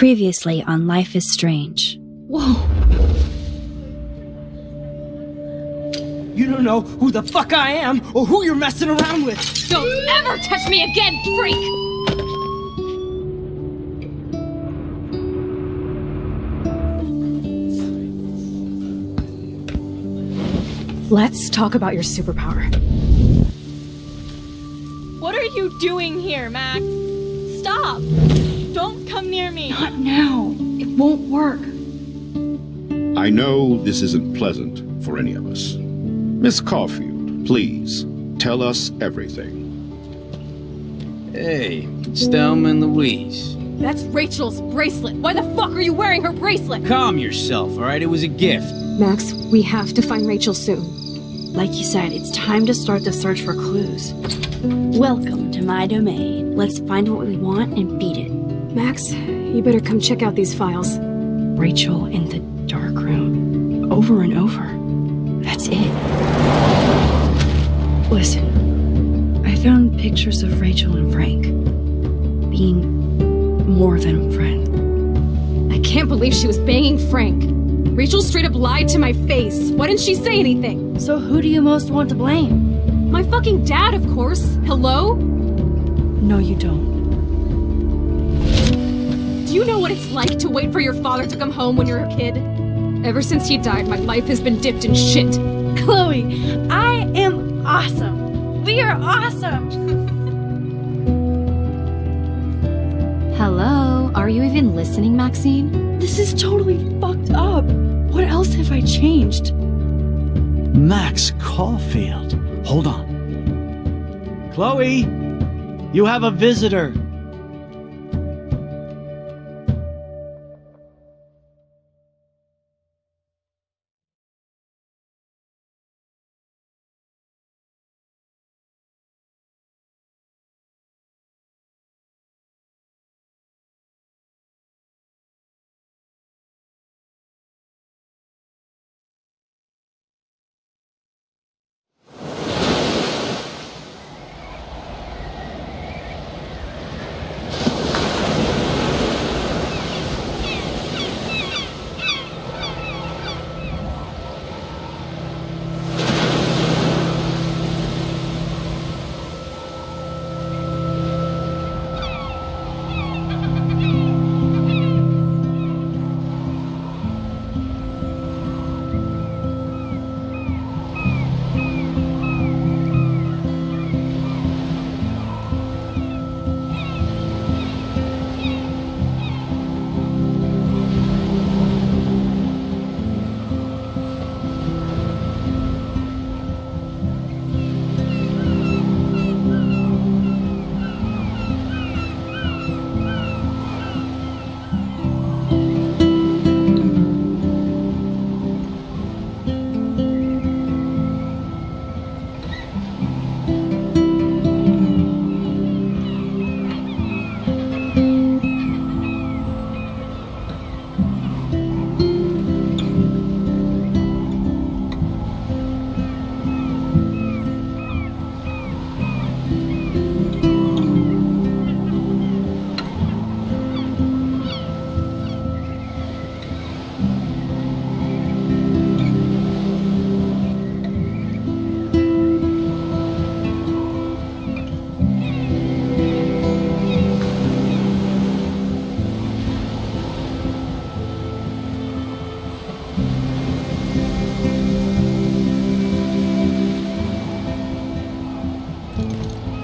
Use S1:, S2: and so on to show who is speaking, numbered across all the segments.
S1: Previously on Life is Strange.
S2: Whoa! You don't know who the fuck I am or who you're messing around with!
S3: Don't ever touch me again, freak!
S4: Let's talk about your superpower.
S3: What are you doing here, Max? Stop! Don't come near me!
S4: Not now. It won't work.
S5: I know this isn't pleasant for any of us. Miss Caulfield, please, tell us everything.
S6: Hey, it's Thelma and Louise.
S3: That's Rachel's bracelet! Why the fuck are you wearing her bracelet?
S6: Calm yourself, alright? It was a gift.
S4: Max, we have to find Rachel soon.
S1: Like you said, it's time to start the search for clues. Welcome to my domain. Let's find what we want and beat it.
S4: Max, you better come check out these files.
S1: Rachel in the dark room. Over and over. That's it. Listen, I found pictures of Rachel and Frank being more than a friend.
S4: I can't believe she was banging Frank. Rachel straight up lied to my face. Why didn't she say anything?
S1: So who do you most want to blame?
S4: My fucking dad, of course. Hello?
S1: No, you don't.
S4: Do you know what it's like to wait for your father to come home when you're a kid? Ever since he died, my life has been dipped in shit.
S7: Chloe, I am awesome. We are awesome.
S4: Hello? Are you even listening, Maxine?
S7: This is totally fucked up. What else have I changed?
S8: Max Caulfield. Hold on. Chloe, you have a visitor.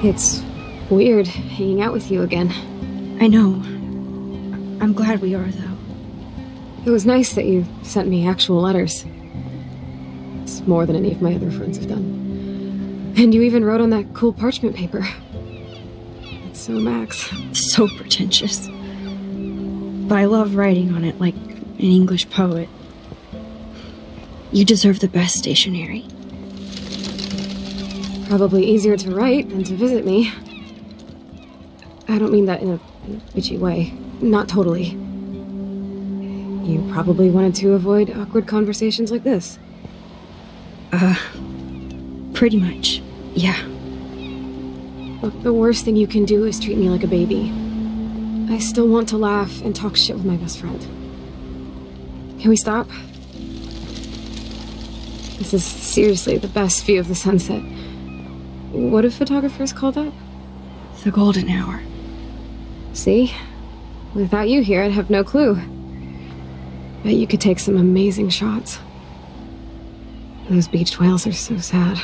S4: It's weird hanging out with you again.
S1: I know. I'm glad we are, though.
S4: It was nice that you sent me actual letters. It's more than any of my other friends have done. And you even wrote on that cool parchment paper. It's so Max.
S1: So pretentious. But I love writing on it like an English poet. You deserve the best stationery.
S4: Probably easier to write than to visit me. I don't mean that in a bitchy way. Not totally. You probably wanted to avoid awkward conversations like this.
S1: Pretty much, yeah.
S4: Look, the worst thing you can do is treat me like a baby. I still want to laugh and talk shit with my best friend. Can we stop? This is seriously the best view of the sunset. What if photographers called up?
S1: The golden hour.
S4: See? Without you here, I'd have no clue. Bet you could take some amazing shots. Those beached whales are so sad.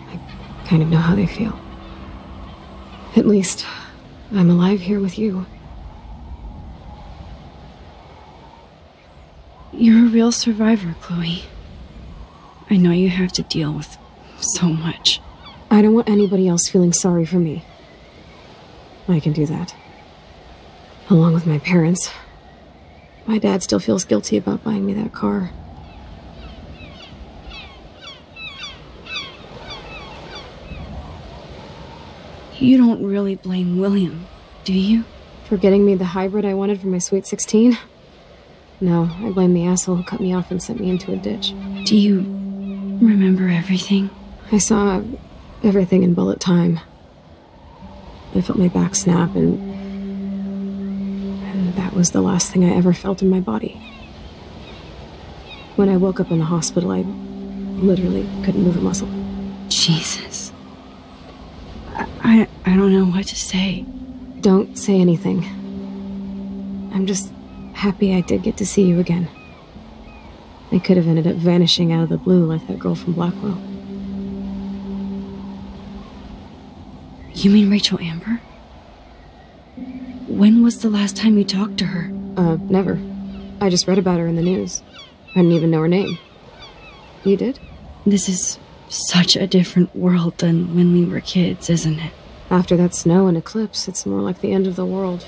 S4: I kind of know how they feel. At least, I'm alive here with you.
S1: You're a real survivor, Chloe. I know you have to deal with so much.
S4: I don't want anybody else feeling sorry for me. I can do that. Along with my parents. My dad still feels guilty about buying me that car.
S1: You don't really blame William, do you?
S4: For getting me the hybrid I wanted for my Sweet 16? No, I blame the asshole who cut me off and sent me into a ditch.
S1: Do you remember everything?
S4: I saw everything in bullet time. I felt my back snap, and that was the last thing I ever felt in my body. When I woke up in the hospital, I literally couldn't move a muscle.
S1: Jesus. I don't know what to say.
S4: Don't say anything. I'm just happy I did get to see you again. I could have ended up vanishing out of the blue like that girl from Blackwell.
S1: You mean Rachel Amber? When was the last time you talked to her?
S4: Never. I just read about her in the news. I didn't even know her name. You did?
S1: This is such a different world than when we were kids, isn't it?
S4: After that snow and eclipse, it's more like the end of the world.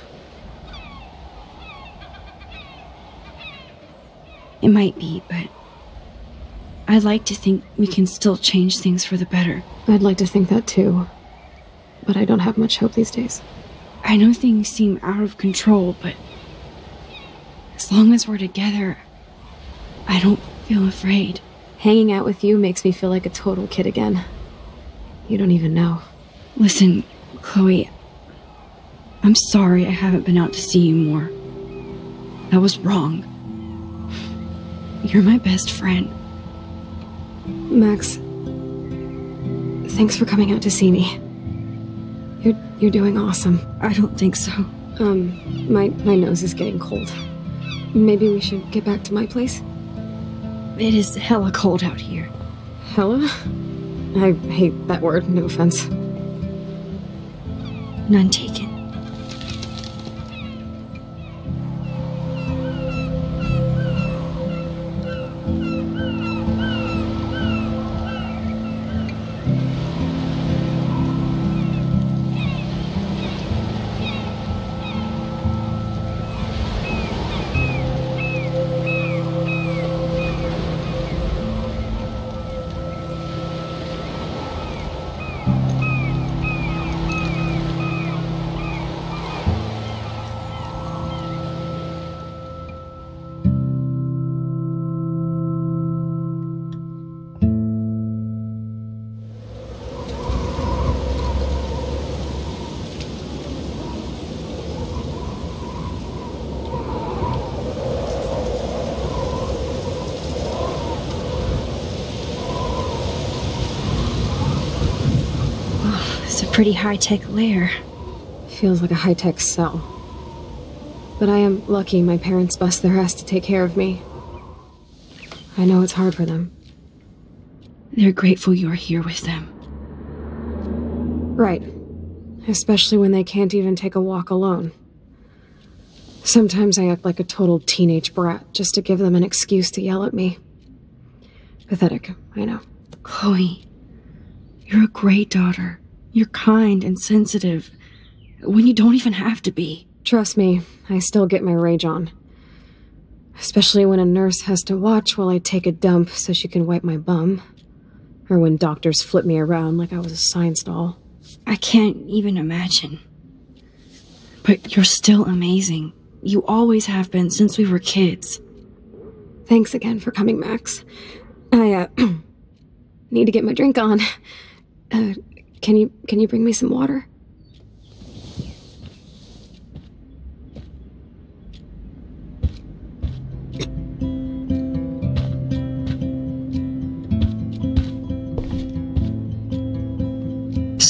S1: It might be, but I'd like to think we can still change things for the better.
S4: I'd like to think that too, but I don't have much hope these days.
S1: I know things seem out of control, but as long as we're together, I don't feel afraid.
S4: Hanging out with you makes me feel like a total kid again. You don't even know.
S1: Listen, Chloe, I'm sorry I haven't been out to see you more. That was wrong. You're my best friend.
S4: Max, thanks for coming out to see me. You're doing awesome.
S1: I don't think so.
S4: My nose is getting cold. Maybe we should get back to my place?
S1: It is hella cold out here.
S4: Hella? I hate that word, no offense.
S1: None taken. Pretty high-tech lair.
S4: Feels like a high-tech cell. But I am lucky my parents bust their ass to take care of me. I know it's hard for them.
S1: They're grateful you're here with them.
S4: Right. Especially when they can't even take a walk alone. Sometimes I act like a total teenage brat just to give them an excuse to yell at me. Pathetic, I know.
S1: Chloe, you're a great daughter. You're kind and sensitive, when you don't even have to be.
S4: Trust me, I still get my rage on. Especially when a nurse has to watch while I take a dump so she can wipe my bum. Or when doctors flip me around like I was a science doll.
S1: I can't even imagine. But you're still amazing. You always have been since we were kids.
S4: Thanks again for coming, Max. I, need to get my drink on. Can you bring me some water?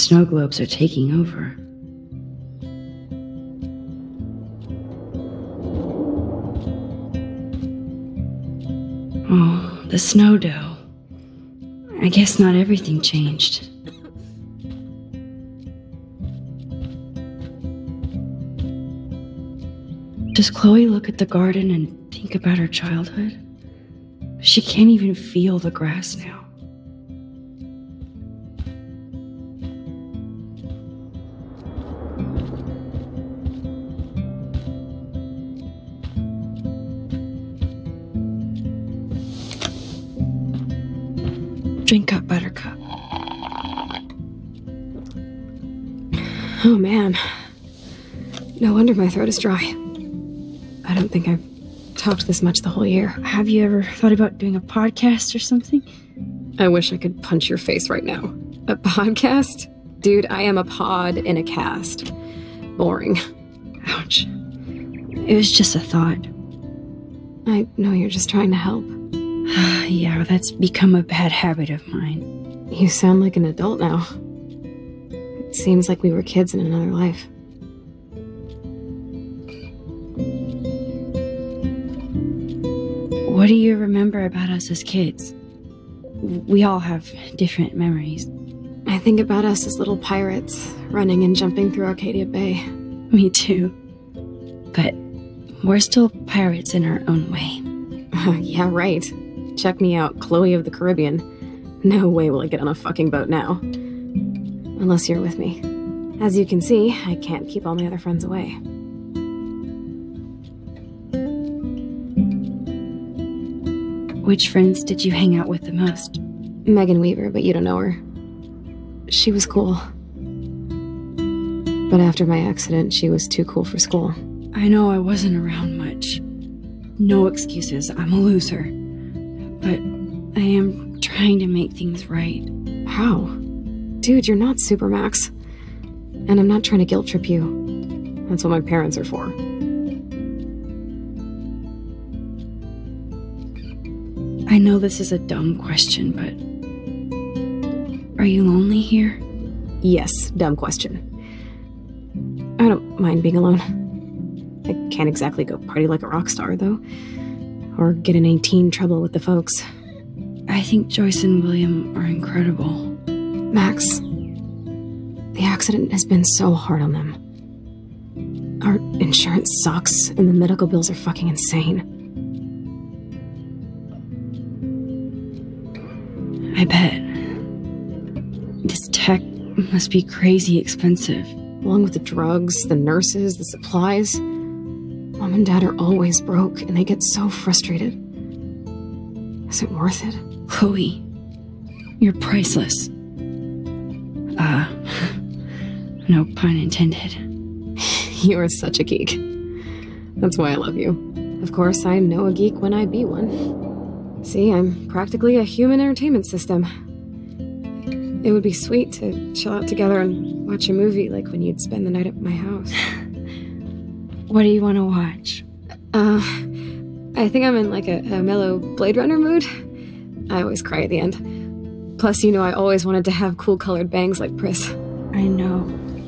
S1: snow globes are taking over. Oh, the snow dough. I guess not everything changed. Does Chloe look at the garden and think about her childhood? She can't even feel the grass now. Drink up, Buttercup.
S4: Oh man. No wonder my throat is dry. I don't think I've talked this much the whole year.
S1: Have you ever thought about doing a podcast or something?
S4: I wish I could punch your face right now. A podcast? Dude, I am a pod in a cast. Boring.
S1: Ouch. It was just a thought.
S4: I know you're just trying to help.
S1: Yeah, that's become a bad habit of mine.
S4: You sound like an adult now. It seems like we were kids in another life.
S1: What do you remember about us as kids? We all have different memories.
S4: I think about us as little pirates, running and jumping through Arcadia Bay.
S1: Me too. But we're still pirates in our own way.
S4: Yeah, right. Check me out, Chloe of the Caribbean. No way will I get on a fucking boat now. Unless you're with me. As you can see, I can't keep all my other friends away.
S1: Which friends did you hang out with the most?
S4: Megan Weaver, but you don't know her. She was cool. But after my accident, she was too cool for school.
S1: I know I wasn't around much. No excuses, I'm a loser. But I am trying to make things right.
S4: How? Dude, you're not Supermax. And I'm not trying to guilt trip you. That's what my parents are for.
S1: I know this is a dumb question, but are you lonely here?
S4: Yes, dumb question. I don't mind being alone. I can't exactly go party like a rock star, though. Or get in any teen trouble with the folks.
S1: I think Joyce and William are incredible.
S4: Max, the accident has been so hard on them. Our insurance sucks, and the medical bills are fucking insane.
S1: I bet. This tech must be crazy expensive.
S4: Along with the drugs, the nurses, the supplies. Mom and Dad are always broke, and they get so frustrated. Is it worth it?
S1: Chloe, you're priceless. No pun intended.
S4: You are such a geek. That's why I love you. Of course, I know a geek when I be one. See, I'm practically a human entertainment system. It would be sweet to chill out together and watch a movie like when you'd spend the night at my house.
S1: What do you want to watch?
S4: I think I'm in like a mellow Blade Runner mood. I always cry at the end. Plus, you know I always wanted to have cool colored bangs like Pris.
S1: I know.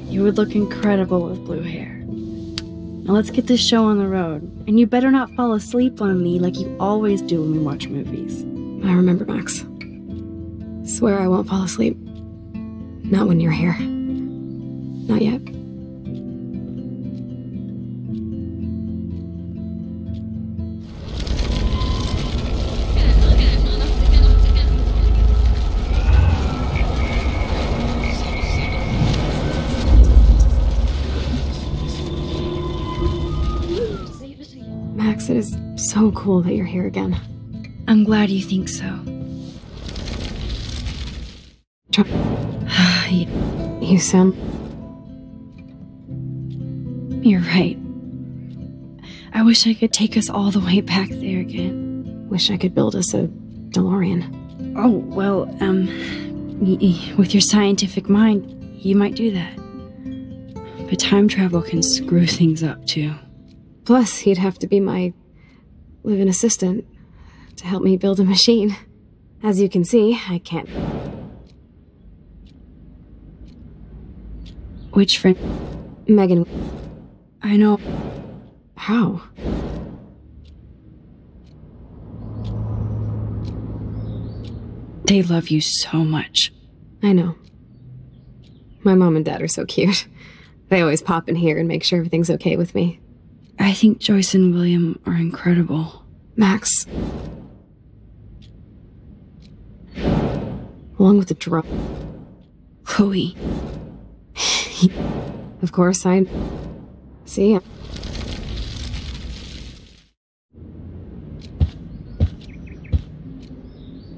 S1: You would look incredible with blue hair. Now let's get this show on the road. And you better not fall asleep on me like you always do when we watch movies.
S4: I remember, Max. Swear I won't fall asleep. Not when you're here. Not yet. Max, it is so cool that you're here again.
S1: I'm glad you think so.
S4: You sound...
S1: You're right. I wish I could take us all the way back there again.
S4: Wish I could build us a DeLorean.
S1: Oh, well, with your scientific mind, you might do that. But time travel can screw things up, too.
S4: Plus, he'd have to be my live-in assistant to help me build a machine. As you can see, I can't...
S1: Which friend?
S4: Megan.
S1: I know.
S4: How?
S1: They love you so much.
S4: I know. My mom and dad are so cute. They always pop in here and make sure everything's okay with me.
S1: I think Joyce and William are incredible.
S4: Max. Along with the drug.
S1: Chloe.
S4: Of course, I see him.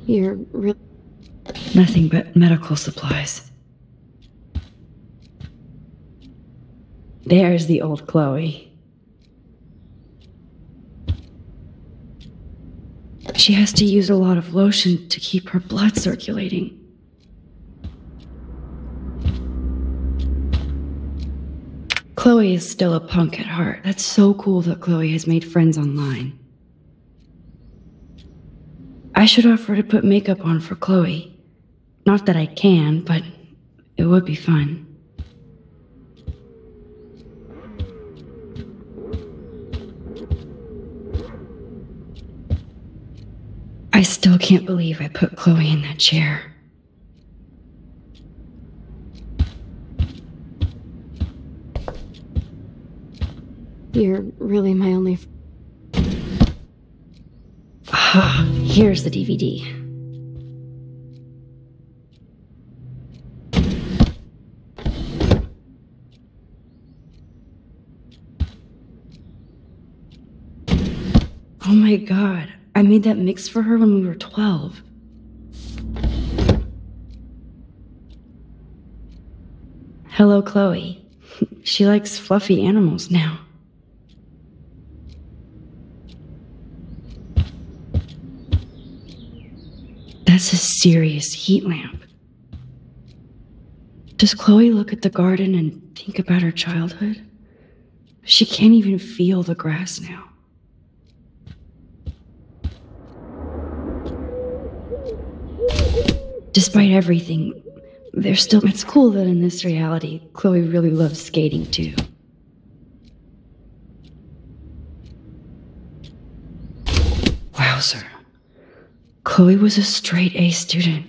S4: You're really...
S1: Nothing but medical supplies. There's the old Chloe. She has to use a lot of lotion to keep her blood circulating. Chloe is still a punk at heart. That's so cool that Chloe has made friends online. I should offer to put makeup on for Chloe. Not that I can, but it would be fun. I still can't believe I put Chloe in that chair.
S4: You're really my only...
S1: Ah, here's the DVD. Oh my god, I made that mix for her when we were 12. Hello, Chloe. She likes fluffy animals now. That's a serious heat lamp. Does Chloe look at the garden and think about her childhood? She can't even feel the grass now. Despite everything, it's cool that in this reality, Chloe really loves skating too. Wowzer. Chloe was a straight A student.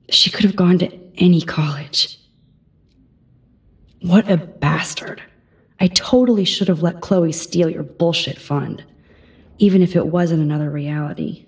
S1: She could have gone to any college. What a bastard. I totally should have let Chloe steal your bullshit fund, even if it wasn't another reality.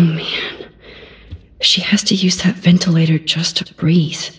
S1: Oh man, she has to use that ventilator just to breathe.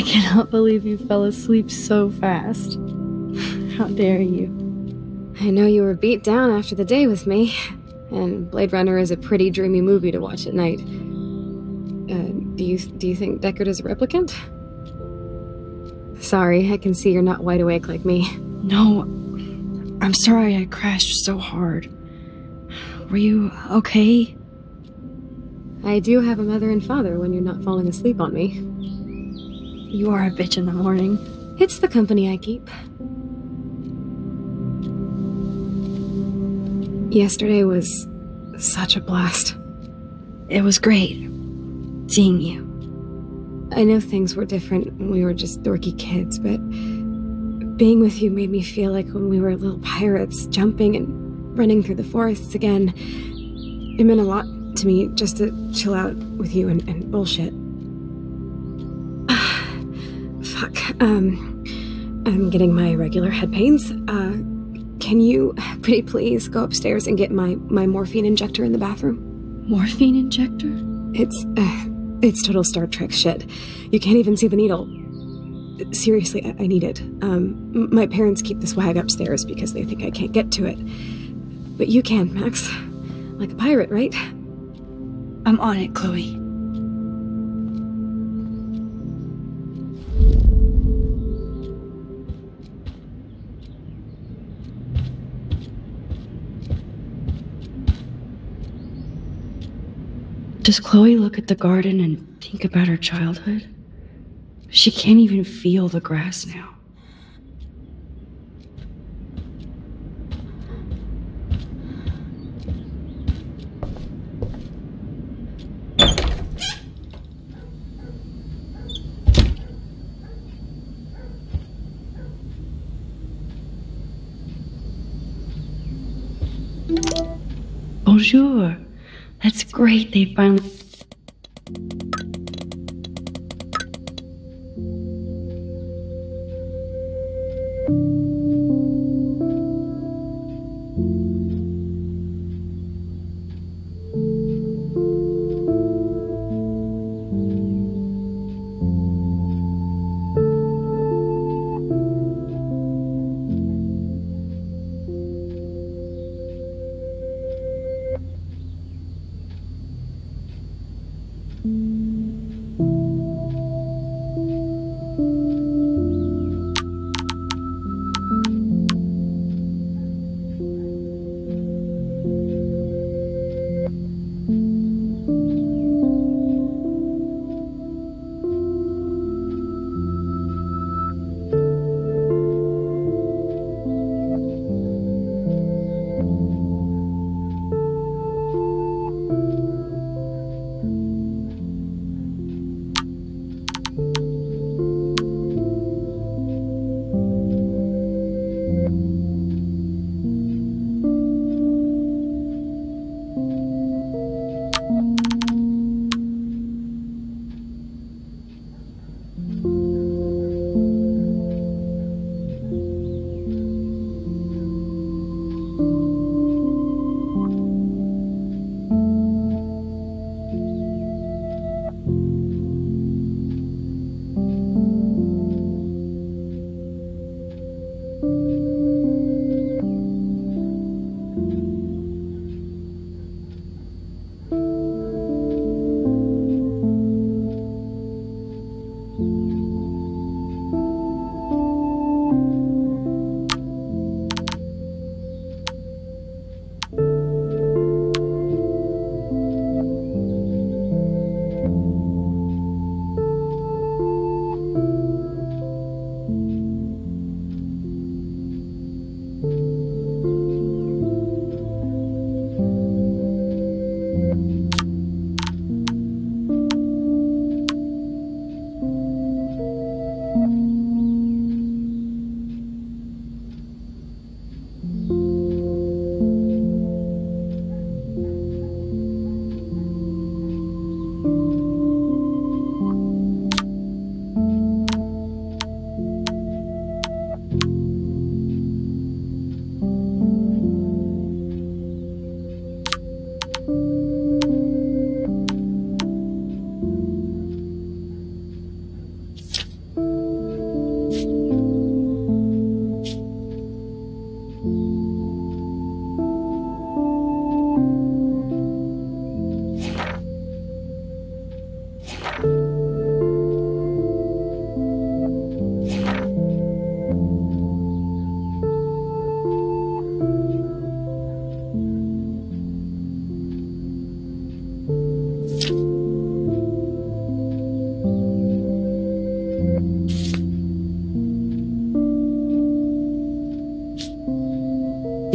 S1: cannot believe you fell asleep so fast. How dare you?
S4: I know you were beat down after the day with me, and Blade Runner is a pretty dreamy movie to watch at night. Do you think Deckard is a replicant? Sorry, I can see you're not wide awake like me.
S1: No, I'm sorry I crashed so hard. Were you okay?
S4: I do have a mother and father when you're not falling asleep on me.
S1: You are a bitch in the morning.
S4: It's the company I keep. Yesterday was such a blast.
S1: It was great seeing you.
S4: I know things were different when we were just dorky kids, but being with you made me feel like when we were little pirates, jumping and running through the forests again. It meant a lot to me just to chill out with you and bullshit. Fuck. I'm getting my regular head pains. Can you pretty please go upstairs and get my morphine injector in the bathroom?
S1: Morphine injector?
S4: It's total Star Trek shit. You can't even see the needle. Seriously, I need it. My parents keep the swag upstairs because they think I can't get to it. But you can, Max. Like a pirate, right?
S1: I'm on it, Chloe. Does Chloe look at the garden and think about her childhood? She can't even feel the grass now. Bonjour. That's great. They finally...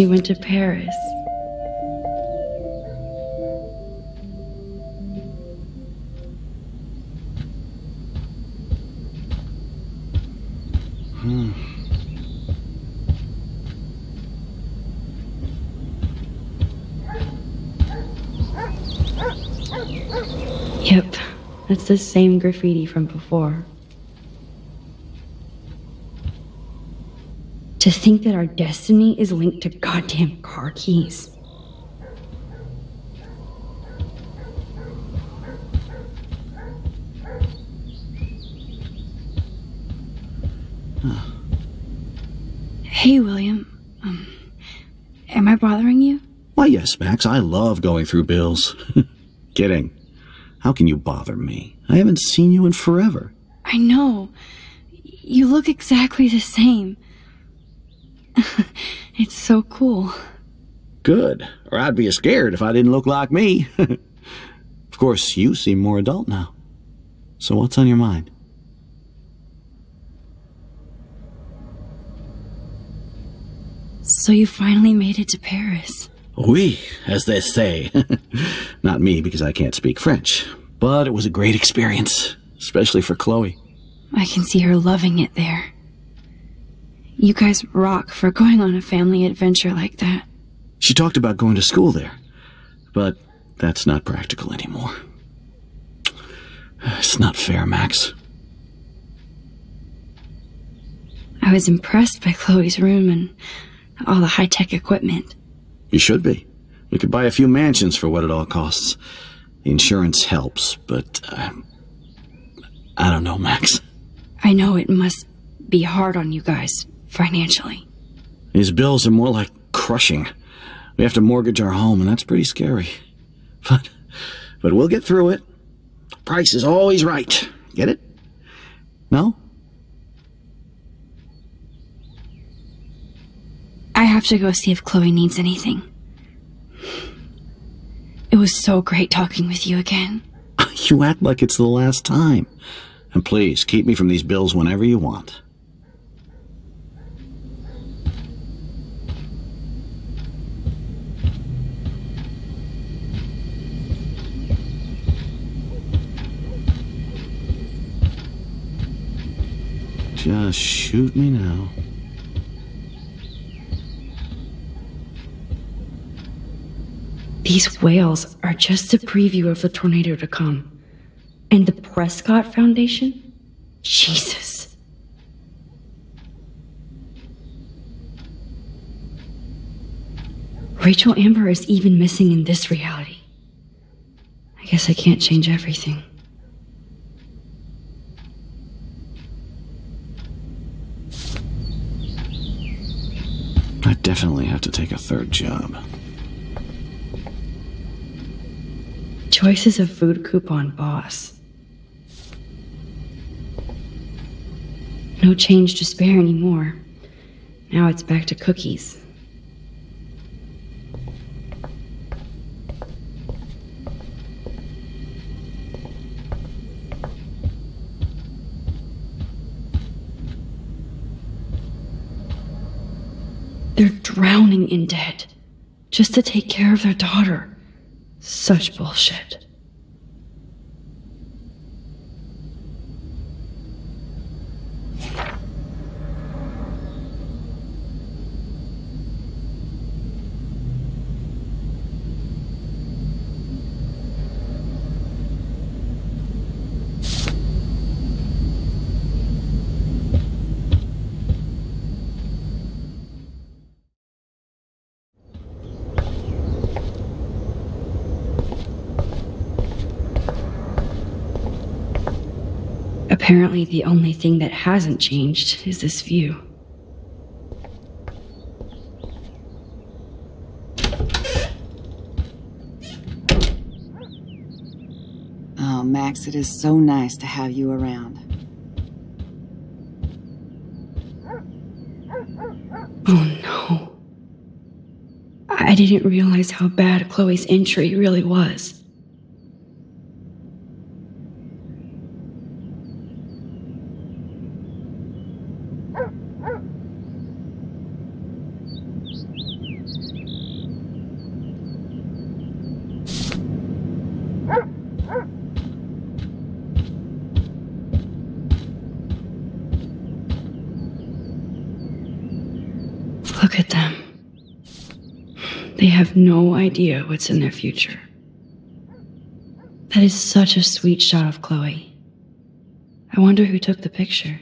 S1: we went to Paris. Yep, that's the same graffiti from before. To think that our destiny is linked to goddamn car keys. Hey, William. Am I bothering you?
S8: Why, yes, Max. I love going through bills. Kidding. How can you bother me? I haven't seen you in forever.
S1: I know. You look exactly the same. It's so cool.
S8: Good. Or I'd be scared if I didn't look like me. Of course, you seem more adult now. So what's on your mind?
S1: So you finally made it to Paris.
S8: Oui, as they say. Not me, because I can't speak French. But it was a great experience, especially for Chloe.
S1: I can see her loving it there. You guys rock for going on a family adventure like that.
S8: She talked about going to school there, but that's not practical anymore. It's not fair, Max.
S1: I was impressed by Chloe's room and all the high-tech equipment.
S8: You should be. We could buy a few mansions for what it all costs. The insurance helps, but I don't know, Max.
S1: I know it must be hard on you guys, financially.
S8: These bills are more like crushing. We have to mortgage our home, and that's pretty scary. But we'll get through it. Price is always right. Get it? No?
S1: I have to go see if Chloe needs anything. It was so great talking with you again.
S8: You act like it's the last time. And please, keep me from these bills whenever you want. Just shoot me now.
S1: These whales are just a preview of the tornado to come. And the Prescott Foundation? Jesus. Rachel Amber is even missing in this reality. I guess I can't change everything.
S8: I definitely have to take a third job.
S1: Choices of food coupon boss. No change to spare anymore. Now it's back to cookies. They're drowning in debt just to take care of their daughter. Such bullshit. Apparently, the only thing that hasn't changed is this view.
S9: Oh, Max, it is so nice to have you around.
S1: Oh no. I didn't realize how bad Chloe's injury really was. Look at them. They have no idea what's in their future. That is such a sweet shot of Chloe. I wonder who took the picture.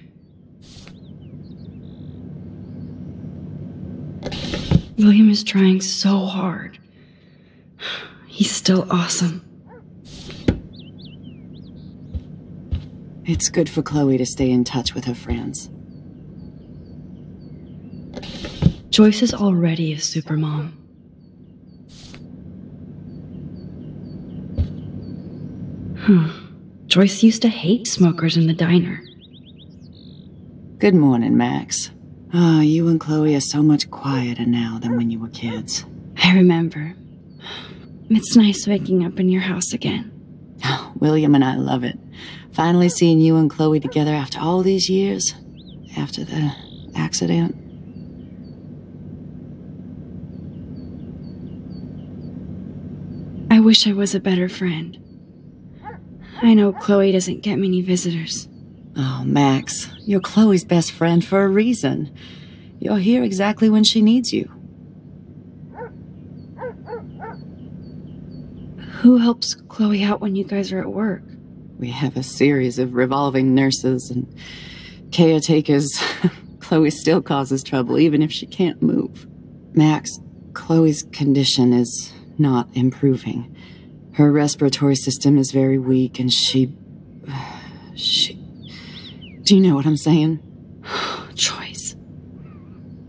S1: William is trying so hard. He's still awesome.
S9: It's good for Chloe to stay in touch with her friends.
S1: Joyce is already a supermom. Joyce used to hate smokers in the diner.
S9: Good morning, Max. Oh, you and Chloe are so much quieter now than when you were kids.
S1: I remember. It's nice waking up in your house again.
S9: Oh, William and I love it. Finally seeing you and Chloe together after all these years. After the accident.
S1: I wish I was a better friend. I know Chloe doesn't get many visitors.
S9: Oh, Max, you're Chloe's best friend for a reason. You're here exactly when she needs you.
S1: Who helps Chloe out when you guys are at work?
S9: We have a series of revolving nurses and caretakers. Chloe still causes trouble, even if she can't move. Max, Chloe's condition is not improving. Her respiratory system is very weak, and she... Do you know what I'm saying?
S1: Joyce.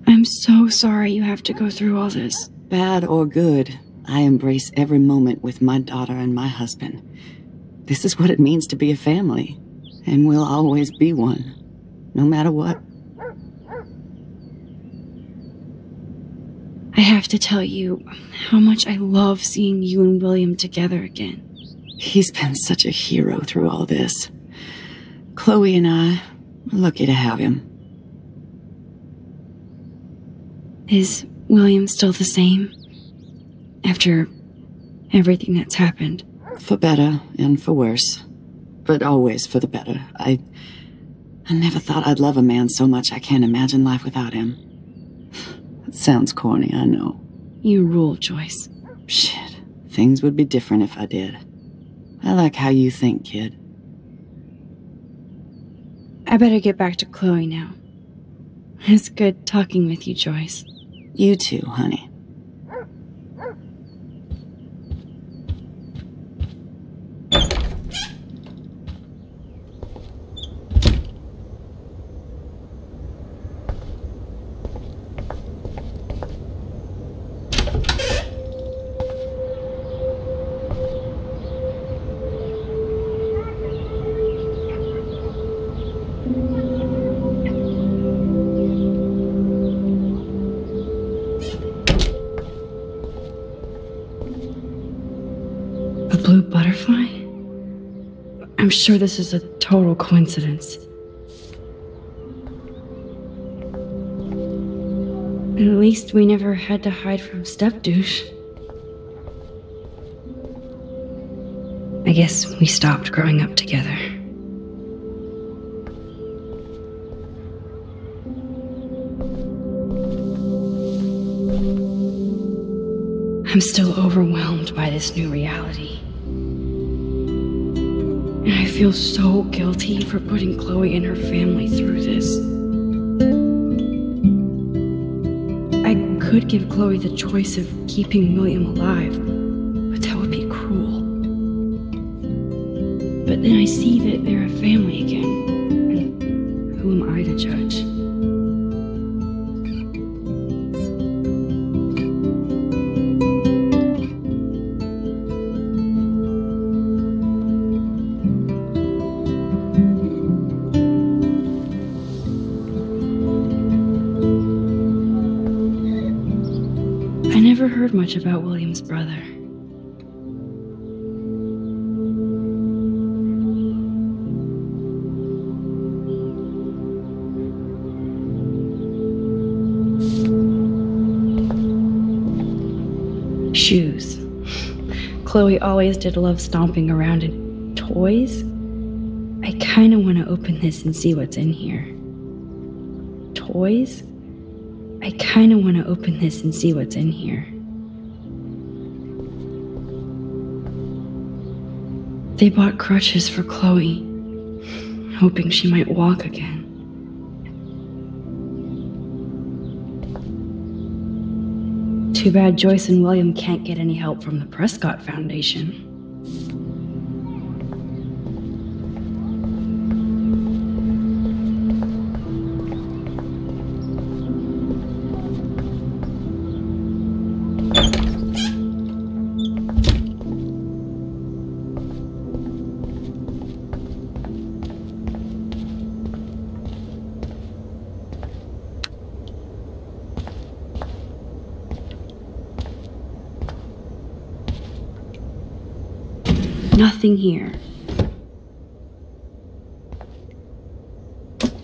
S1: I'm so sorry you have to go through all this.
S9: Bad or good, I embrace every moment with my daughter and my husband. This is what it means to be a family, and we'll always be one, no matter what.
S1: I have to tell you how much I love seeing you and William together again.
S9: He's been such a hero through all this. Chloe and I are lucky to have him.
S1: Is William still the same? After everything that's happened?
S9: For better and for worse. But always for the better. I never thought I'd love a man so much I can't imagine life without him. It sounds corny, I know.
S1: You rule, Joyce.
S9: Shit. Things would be different if I did. I like how you think, kid.
S1: I better get back to Chloe now. It's good talking with you, Joyce.
S9: You too, honey.
S1: Blue butterfly? I'm sure this is a total coincidence. At least we never had to hide from step-douche. I guess we stopped growing up together. I'm still overwhelmed by this new reality. And I feel so guilty for putting Chloe and her family through this. I could give Chloe the choice of keeping William alive, but that would be cruel. But then I see that they're a family again, and who am I to judge? I never heard much about William's brother. Shoes. Chloe always did love stomping around in toys. I kind of want to open this and see what's in here. Toys? I kinda want to open this and see what's in here. They bought crutches for Chloe, hoping she might walk again. Too bad Joyce and William can't get any help from the Prescott Foundation. Nothing here.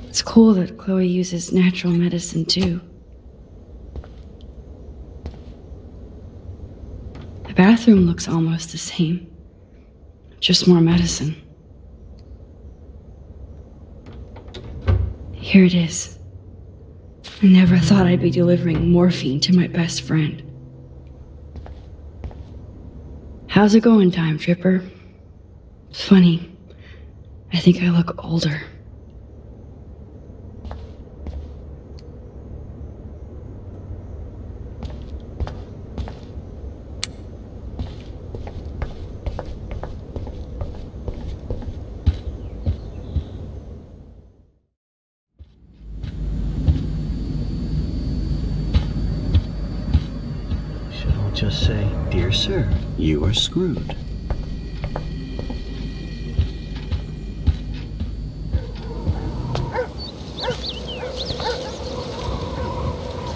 S1: It's cool that Chloe uses natural medicine too. The bathroom looks almost the same, just more medicine. Here it is. I never thought I'd be delivering morphine to my best friend. How's it going, Time Tripper? It's funny. I think I look older.
S8: Should I just say, "Dear sir, you are screwed"?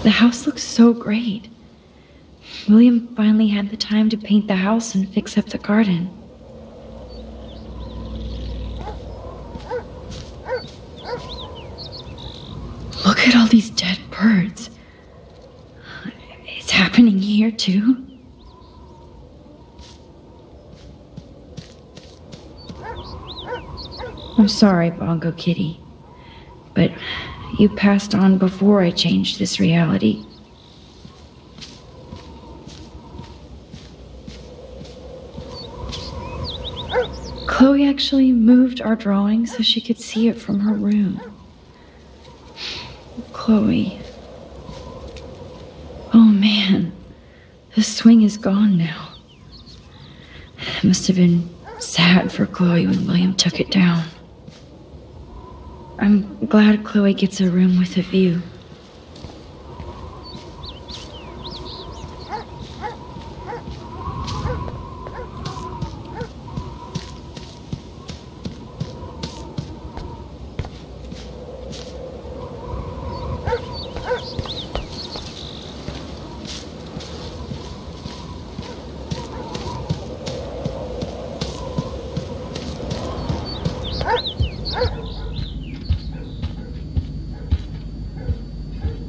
S1: The house looks so great. William finally had the time to paint the house and fix up the garden. Look at all these dead birds. It's happening here too. I'm sorry, Bongo Kitty, but you passed on before I changed this reality. Chloe actually moved our drawing so she could see it from her room. Chloe. Oh man, the swing is gone now. It must have been sad for Chloe when William took it down. I'm glad Chloe gets a room with a view.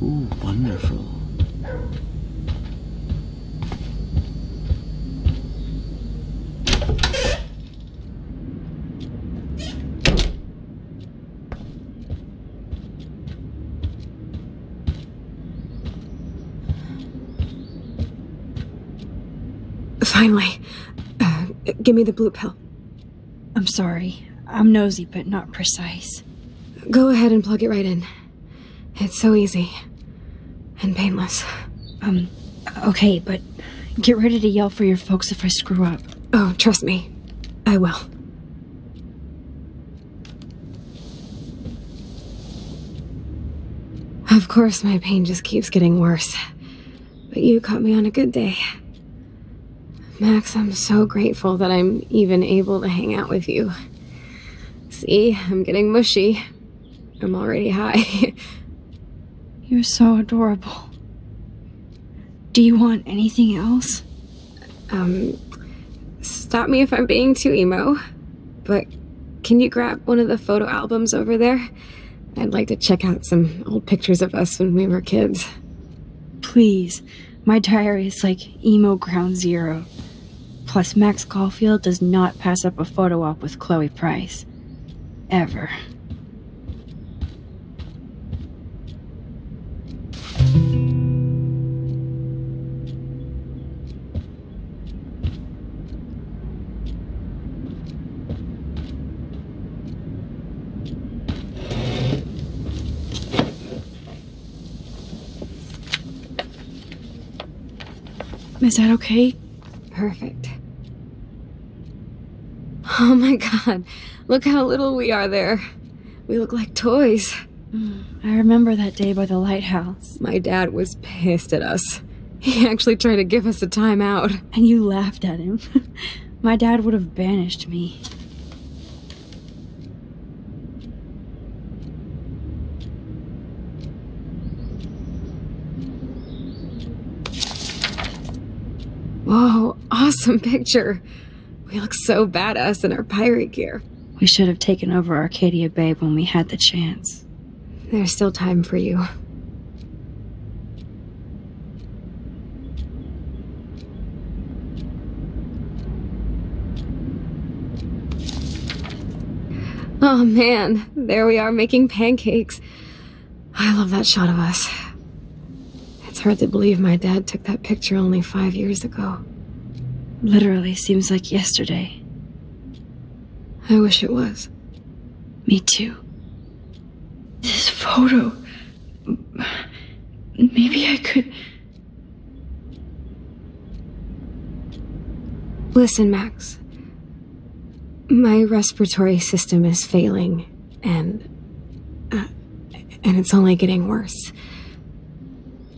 S8: Ooh, wonderful.
S4: Finally. Give me the blue pill.
S1: I'm sorry. I'm nosy, but not precise.
S4: Go ahead and plug it right in. It's so easy. And painless.
S1: Okay, but get ready to yell for your folks if I screw up.
S4: Oh, trust me. I will. Of course, my pain just keeps getting worse. But you caught me on a good day. Max, I'm so grateful that I'm even able to hang out with you. See, I'm getting mushy. I'm already high.
S1: You're so adorable. Do you want anything else?
S4: Stop me if I'm being too emo, but can you grab one of the photo albums over there? I'd like to check out some old pictures of us when we were kids.
S1: Please. My diary is like emo ground zero. Plus, Max Caulfield does not pass up a photo op with Chloe Price. Ever. Is that okay?
S4: Perfect. Oh my god, look how little we are there. We look like toys.
S1: I remember that day by the lighthouse.
S4: My dad was pissed at us. He actually tried to give us a timeout.
S1: And you laughed at him. My dad would have banished me.
S4: Whoa, awesome picture. We look so badass in our pirate gear.
S1: We should have taken over Arcadia Bay when we had the chance.
S4: There's still time for you. Oh man, there we are making pancakes. I love that shot of us. It's hard to believe my dad took that picture only 5 years ago.
S1: Literally seems like yesterday.
S4: I wish it was.
S1: Me too. This photo... Maybe I could...
S4: Listen, Max. My respiratory system is failing, and it's only getting worse.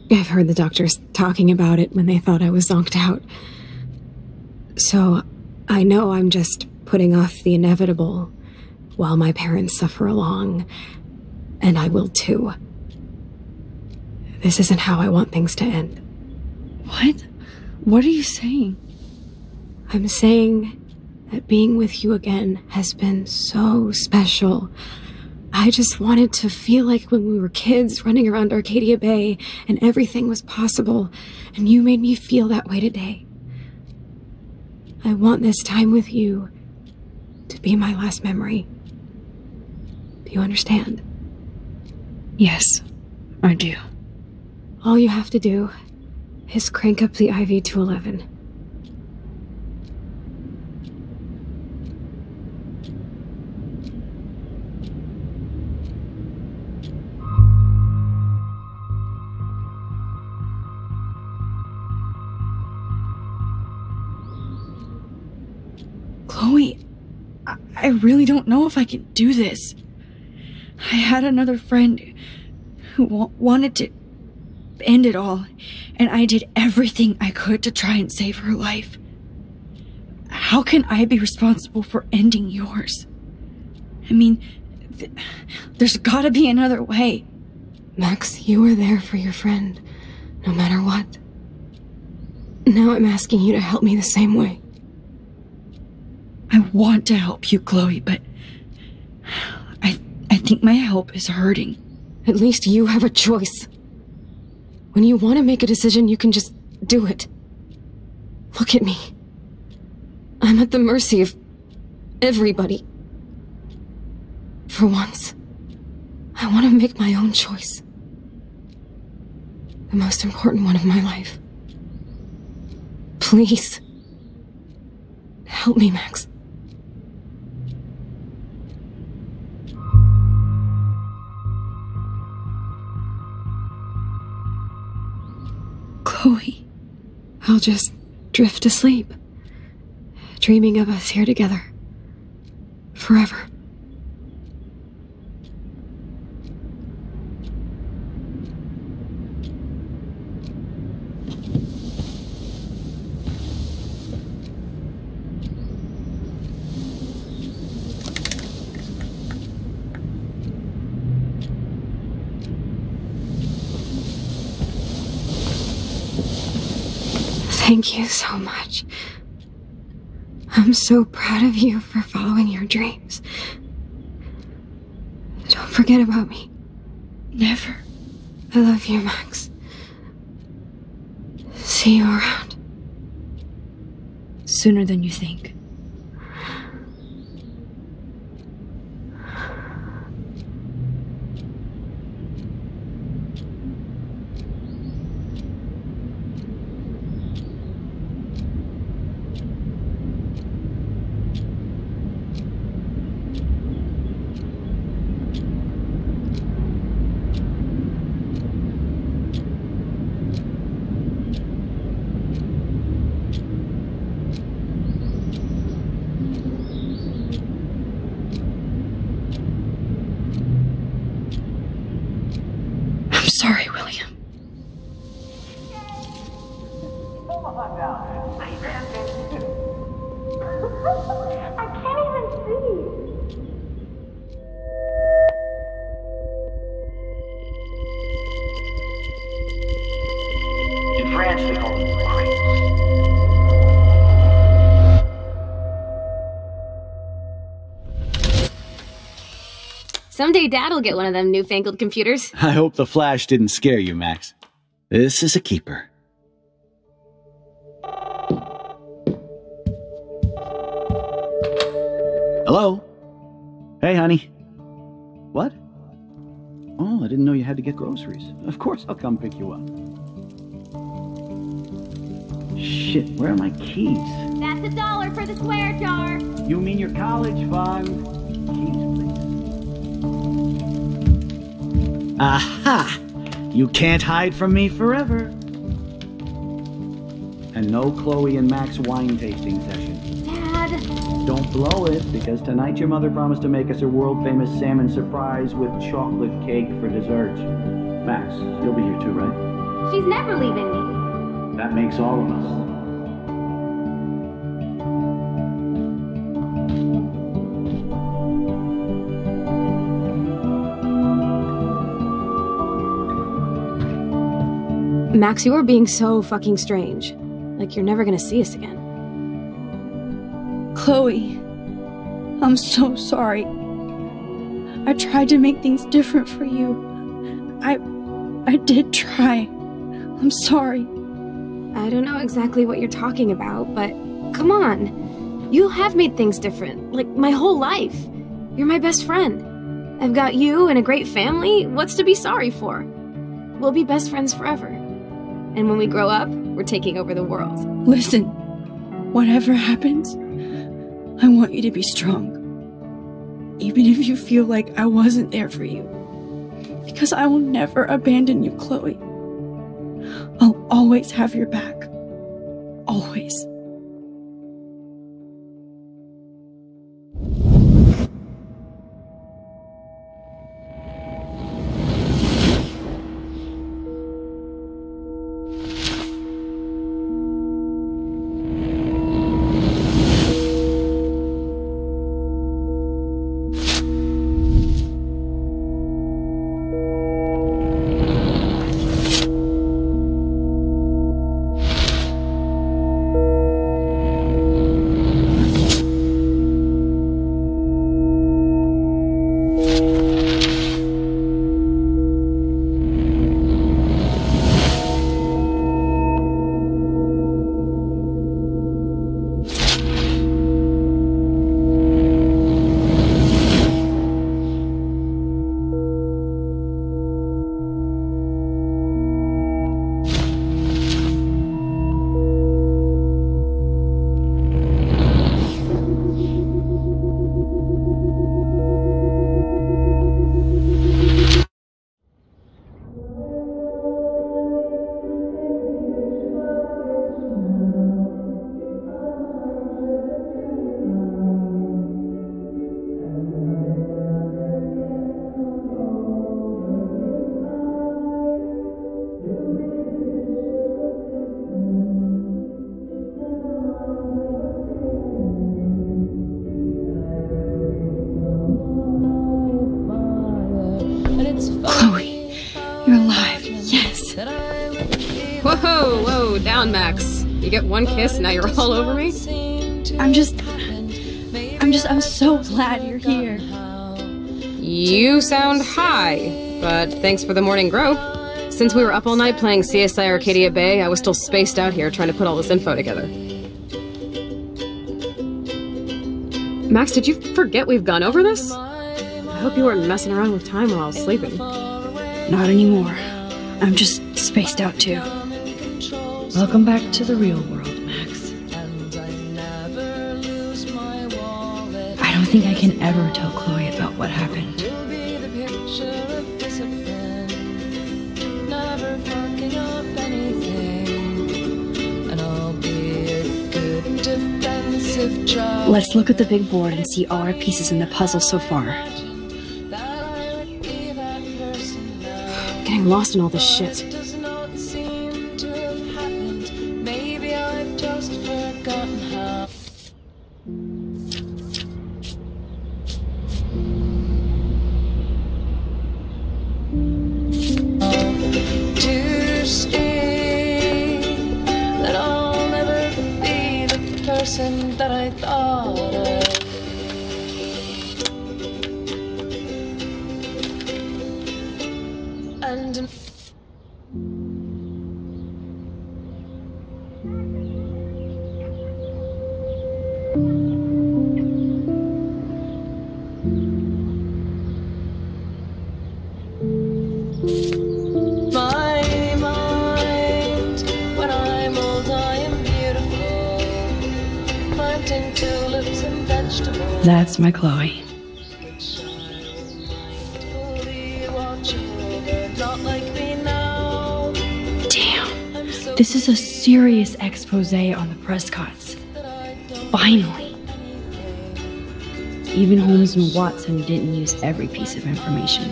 S4: I've heard the doctors talking about it when they thought I was zonked out. So, I know I'm just putting off the inevitable while my parents suffer along, and I will too. This isn't how I want things to end.
S1: What? What are you saying?
S4: I'm saying that being with you again has been so special. I just wanted to feel like when we were kids running around Arcadia Bay and everything was possible, and you made me feel that way today. I want this time with you to be my last memory. Do you understand?
S1: Yes, I do.
S4: All you have to do is crank up the IV to 11.
S1: Chloe, I really don't know if I can do this. I had another friend who wanted to end it all, and I did everything I could to try and save her life. How can I be responsible for ending yours? I mean, there's gotta be another way.
S4: Max, you were there for your friend, no matter what. Now I'm asking you to help me the same way.
S1: I want to help you, Chloe, but I think my help is hurting.
S4: At least you have a choice. When you want to make a decision, you can just do it. Look at me. I'm at the mercy of everybody. For once, I want to make my own choice. The most important one of my life. Please. Help me, Max.
S1: Chloe.
S4: I'll just drift to sleep, dreaming of us here together. Forever. Thank you so much. I'm so proud of you for following your dreams. Don't forget about me.
S1: Never.
S4: I love you, Max. See you around.
S1: Sooner than you think. I'm sorry, William.
S7: I can't even see.
S10: In France, they call them Cray.
S4: Someday Dad'll get one of them newfangled computers.
S8: I hope the flash didn't scare you, Max. This is a keeper. Hello? Hey, honey. What? Oh, I didn't know you had to get groceries. Of course I'll come pick you up. Shit, where are my keys?
S7: That's $1 for the swear jar.
S8: You mean your college fund? Keys, please. Aha! You can't hide from me forever. And no Chloe and Max wine tasting session.
S7: Dad.
S8: Don't blow it, because tonight your mother promised to make us a world-famous salmon surprise with chocolate cake for dessert. Max, you'll be here too, right?
S7: She's never leaving me.
S8: That makes all of us.
S4: Max, you are being so fucking strange. Like you're never gonna see us again.
S1: Chloe, I'm so sorry. I tried to make things different for you. I did try. I'm sorry.
S4: I don't know exactly what you're talking about, but come on. You have made things different, like my whole life. You're my best friend. I've got you and a great family. What's to be sorry for? We'll be best friends forever. And when we grow up, we're taking over the world.
S1: Listen, whatever happens, I want you to be strong. Even if you feel like I wasn't there for you. Because I will never abandon you, Chloe. I'll always have your back. Always. Chloe, you're alive. Yes.
S4: Whoa, whoa, down, Max. You get one kiss, now you're all over me?
S1: I'm so glad you're here.
S4: You sound high, but thanks for the morning grope. Since we were up all night playing CSI Arcadia Bay, I was still spaced out here trying to put all this info together. Max, did you forget we've gone over this? I hope you weren't messing around with time while I was sleeping.
S1: Not anymore. I'm just spaced out too. Welcome back to the real world, Max. I don't think I can ever tell Chloe about what happened. Let's look at the big board and see all our pieces in the puzzle so far.
S4: Getting getting lost in all this shit.
S11: It does not seem to have happened. Maybe I've just forgotten how. To see that I'll never be the person that I thought I'd be. And my mind, when I'm old, I am beautiful, planting tulips and vegetables.
S1: That's my Chloe.
S11: Not like me now.
S1: Damn. This is a serious expose on the Prescotts. Finally. Even Holmes and Watson didn't use every piece of information.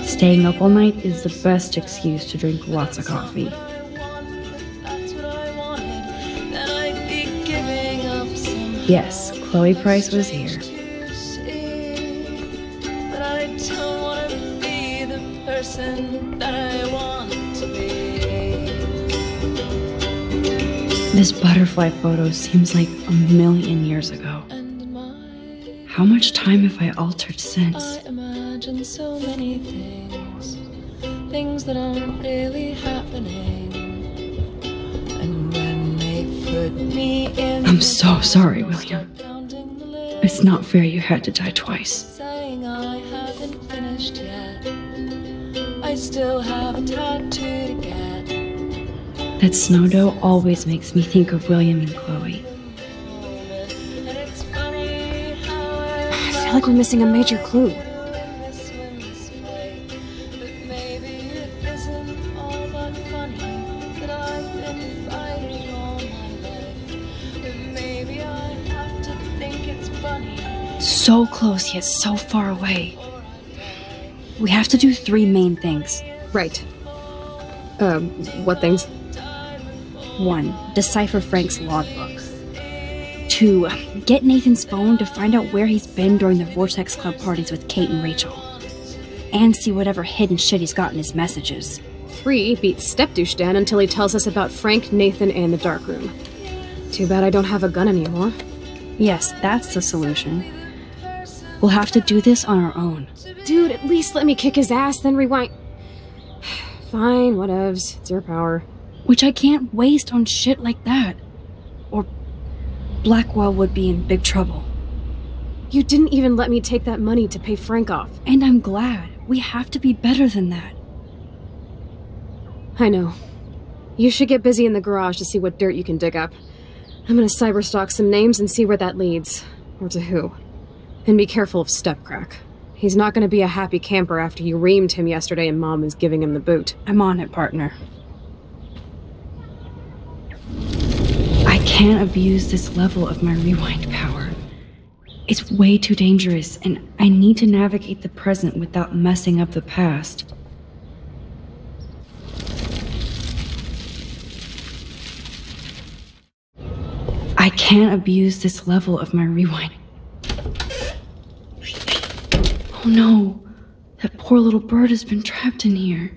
S1: Staying up all night is the best excuse to drink lots of coffee. Yes, Chloe Price was here.
S11: That I want to be.
S1: This butterfly photo seems like a million years ago. How much time have I altered since?
S11: I imagine so many things that aren't really happening. And when they put me in,
S1: I'm so sorry, William. It's not fair you had to die twice.
S11: saying I haven't finished yet. I still have a tattoo to get.
S1: That snow dough always makes me think of William and Chloe.
S4: I feel like we're missing a major clue.
S1: So close yet so far away. We have to do 3 main things.
S4: Right. What things?
S1: 1. Decipher Frank's logbook. 2. Get Nathan's phone to find out where he's been during the Vortex Club parties with Kate and Rachel. And see whatever hidden shit he's got in his messages.
S4: 3. Beat Step-Douche Dan until he tells us about Frank, Nathan, and the darkroom. Too bad I don't have a gun anymore.
S1: Yes, that's the solution. We'll have to do this on our own.
S4: Dude, at least let me kick his ass, then rewind. Fine, whatevs. It's your power.
S1: Which I can't waste on shit like that. Or Blackwell would be in big trouble.
S4: You didn't even let me take that money to pay Frank off.
S1: And I'm glad. We have to be better than that.
S4: I know. You should get busy in the garage to see what dirt you can dig up. I'm gonna cyberstalk some names and see where that leads. Or to who. And be careful of Stepcrack. He's not gonna be a happy camper after you reamed him yesterday and Mom is giving him the boot.
S1: I'm on it, partner. I can't abuse this level of my rewind power. It's way too dangerous, and I need to navigate the present without messing up the past. I can't abuse this level of my rewind. Oh no, that poor little bird has been trapped in here.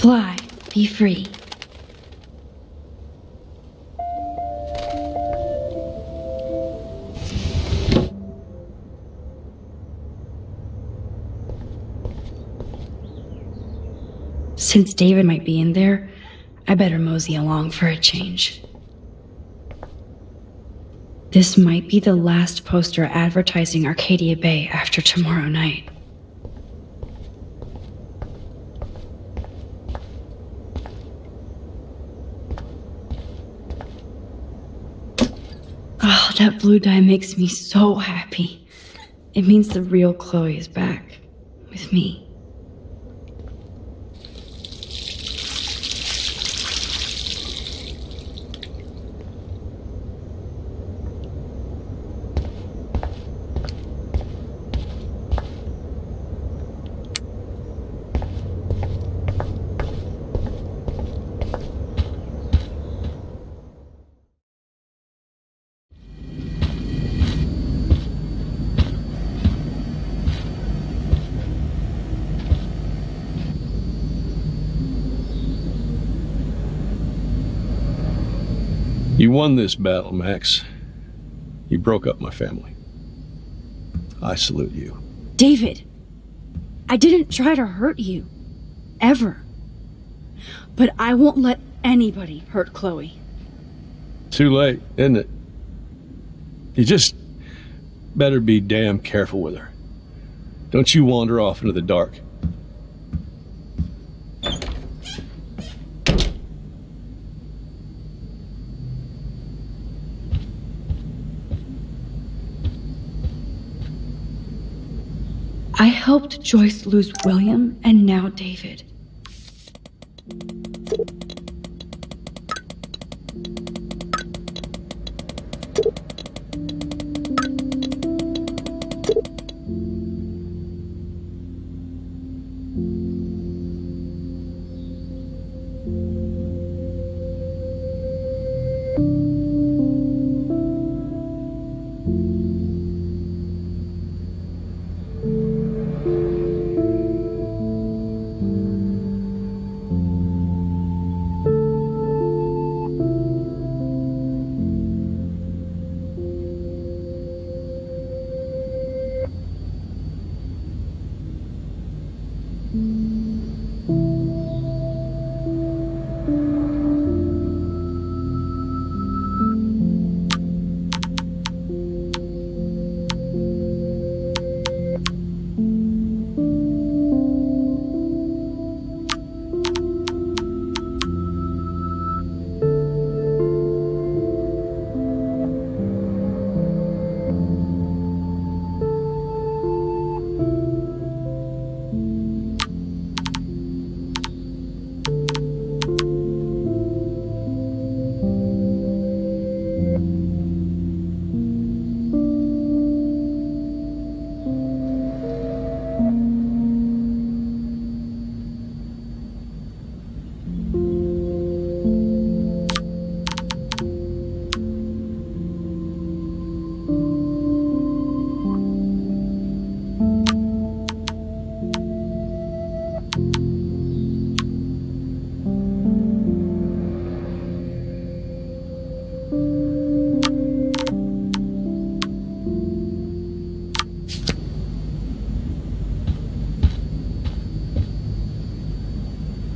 S1: Fly, be free. Since David might be in there, I better mosey along for a change. This might be the last poster advertising Arcadia Bay after tomorrow night. Oh, that blue dye makes me so happy. It means the real Chloe is back with me.
S12: You won this battle, Max. You broke up my family. I salute you.
S1: David, I didn't try to hurt you. Ever. But I won't let anybody hurt Chloe.
S12: Too late, isn't it? You just better be damn careful with her. Don't you wander off into the dark.
S1: I helped Joyce lose William and now David.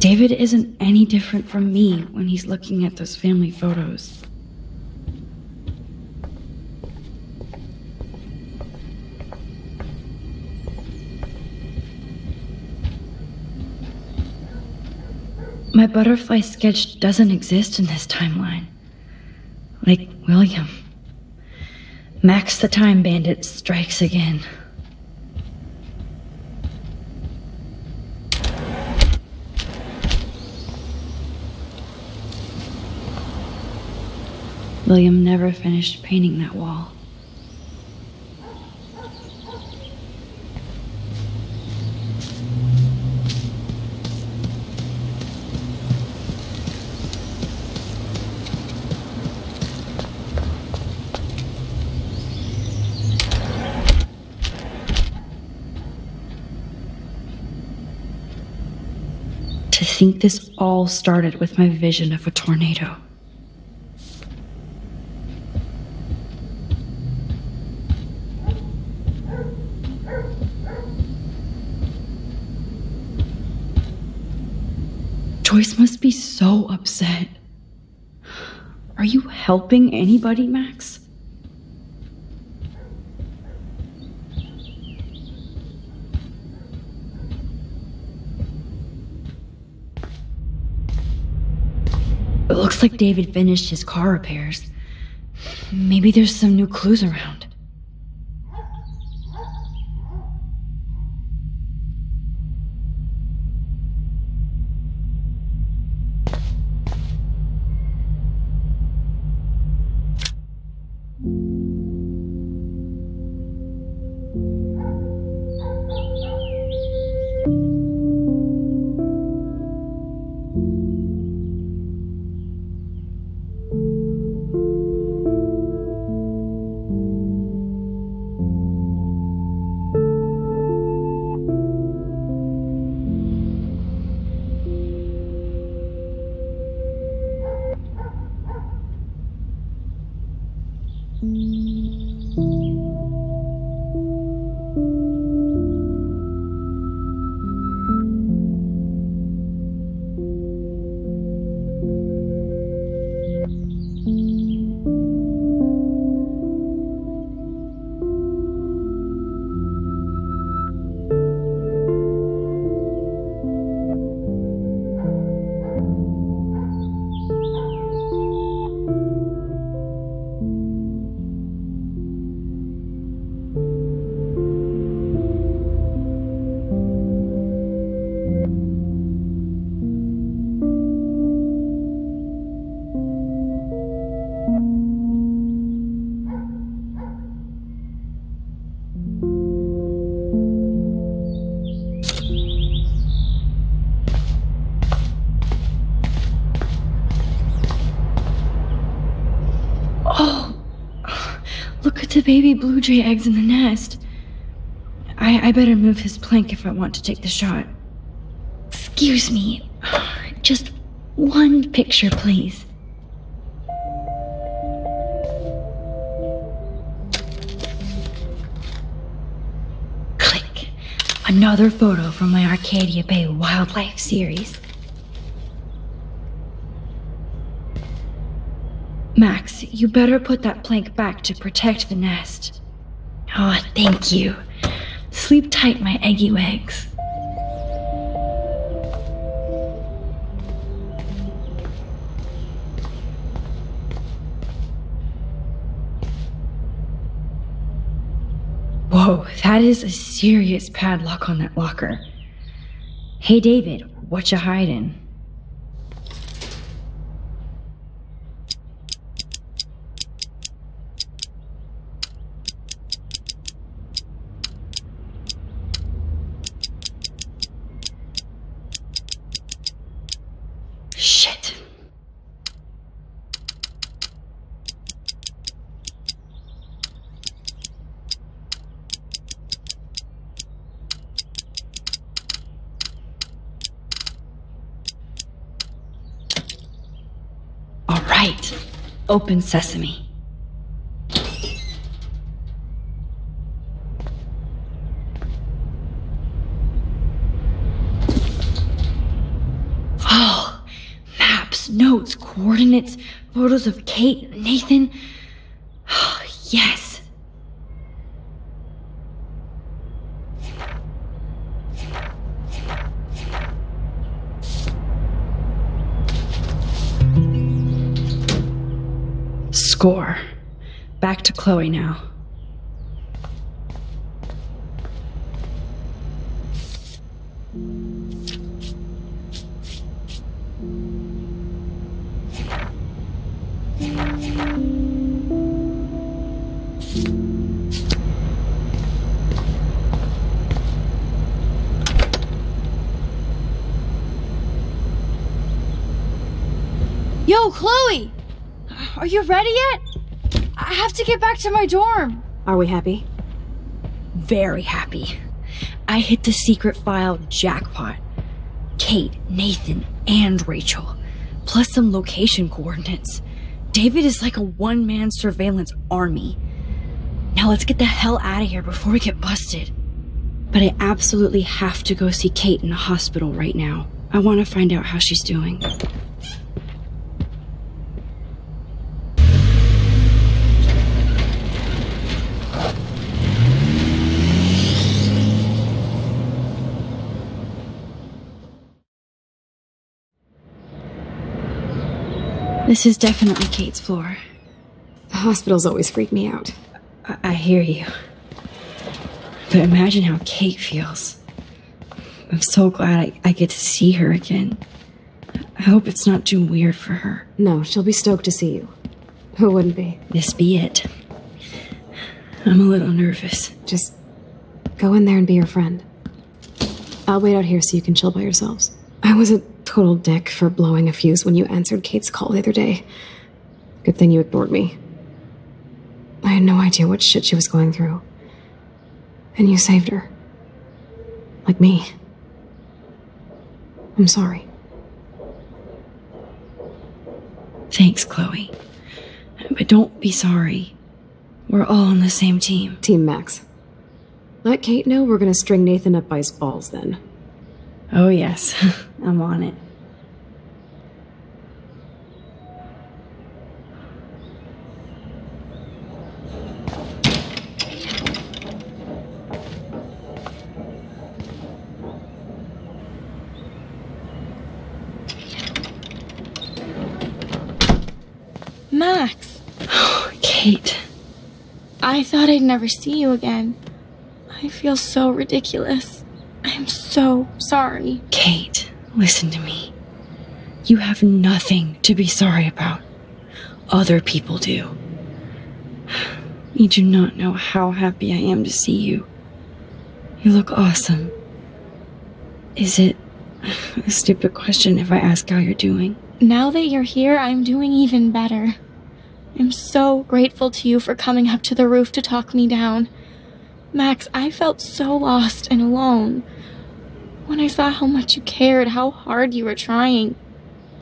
S1: David isn't any different from me when he's looking at those family photos. My butterfly sketch doesn't exist in this timeline. Like William. Max the Time Bandit strikes again. William never finished painting that wall. To think this all started with my vision of a tornado. Joyce must be so upset. Are you helping anybody, Max? It looks like David finished his car repairs. Maybe there's some new clues around. The baby blue jay eggs in the nest. I better move his plank if I want to take the shot. Excuse me. Just one picture, please. Click. Another photo from my Arcadia Bay wildlife series. Max, you better put that plank back to protect the nest. Oh, thank you. Sleep tight, my eggy eggs. Whoa, that is a serious padlock on that locker. Hey, David, what you hiding? Shit. All right. Open sesame. Oh, maps, notes, coordinates, photos of Kate, Nathan. Oh, yes. Score. Back to Chloe now.
S7: Yo, Chloe! Are you ready yet? I have to get back to my dorm.
S4: Are we happy?
S1: Very happy. I hit the secret file jackpot. Kate, Nathan, and Rachel. Plus some location coordinates. David is like a one-man surveillance army. Now let's get the hell out of here before we get busted. But I absolutely have to go see Kate in the hospital right now. I want to find out how she's doing. This is definitely Kate's floor.
S4: Hospitals always freak me out.
S1: I hear you. But imagine how Kate feels. I'm so glad I get to see her again. I hope it's not too weird for her.
S4: No, she'll be stoked to see you. Who wouldn't be?
S1: This be it. I'm a little nervous.
S4: Just go in there and be your friend. I'll wait out here so you can chill by yourselves. I was a total dick for blowing a fuse when you answered Kate's call the other day. Good thing you ignored me. I had no idea what shit she was going through. And you saved her. Like me. I'm sorry.
S1: Thanks, Chloe. But don't be sorry. We're all on the same team.
S4: Team Max. Let Kate know we're gonna string Nathan up by his balls then.
S1: Oh yes, I'm on it.
S3: Max!
S1: Kate.
S3: I thought I'd never see you again. I feel so ridiculous. I'm so sorry.
S1: Kate, listen to me. You have nothing to be sorry about. Other people do. You do not know how happy I am to see you. You look awesome. Is it a stupid question if I ask how you're doing?
S3: Now that you're here, I'm doing even better. I'm so grateful to you for coming up to the roof to talk me down. Max, I felt so lost and alone. When I saw how much you cared, how hard you were trying,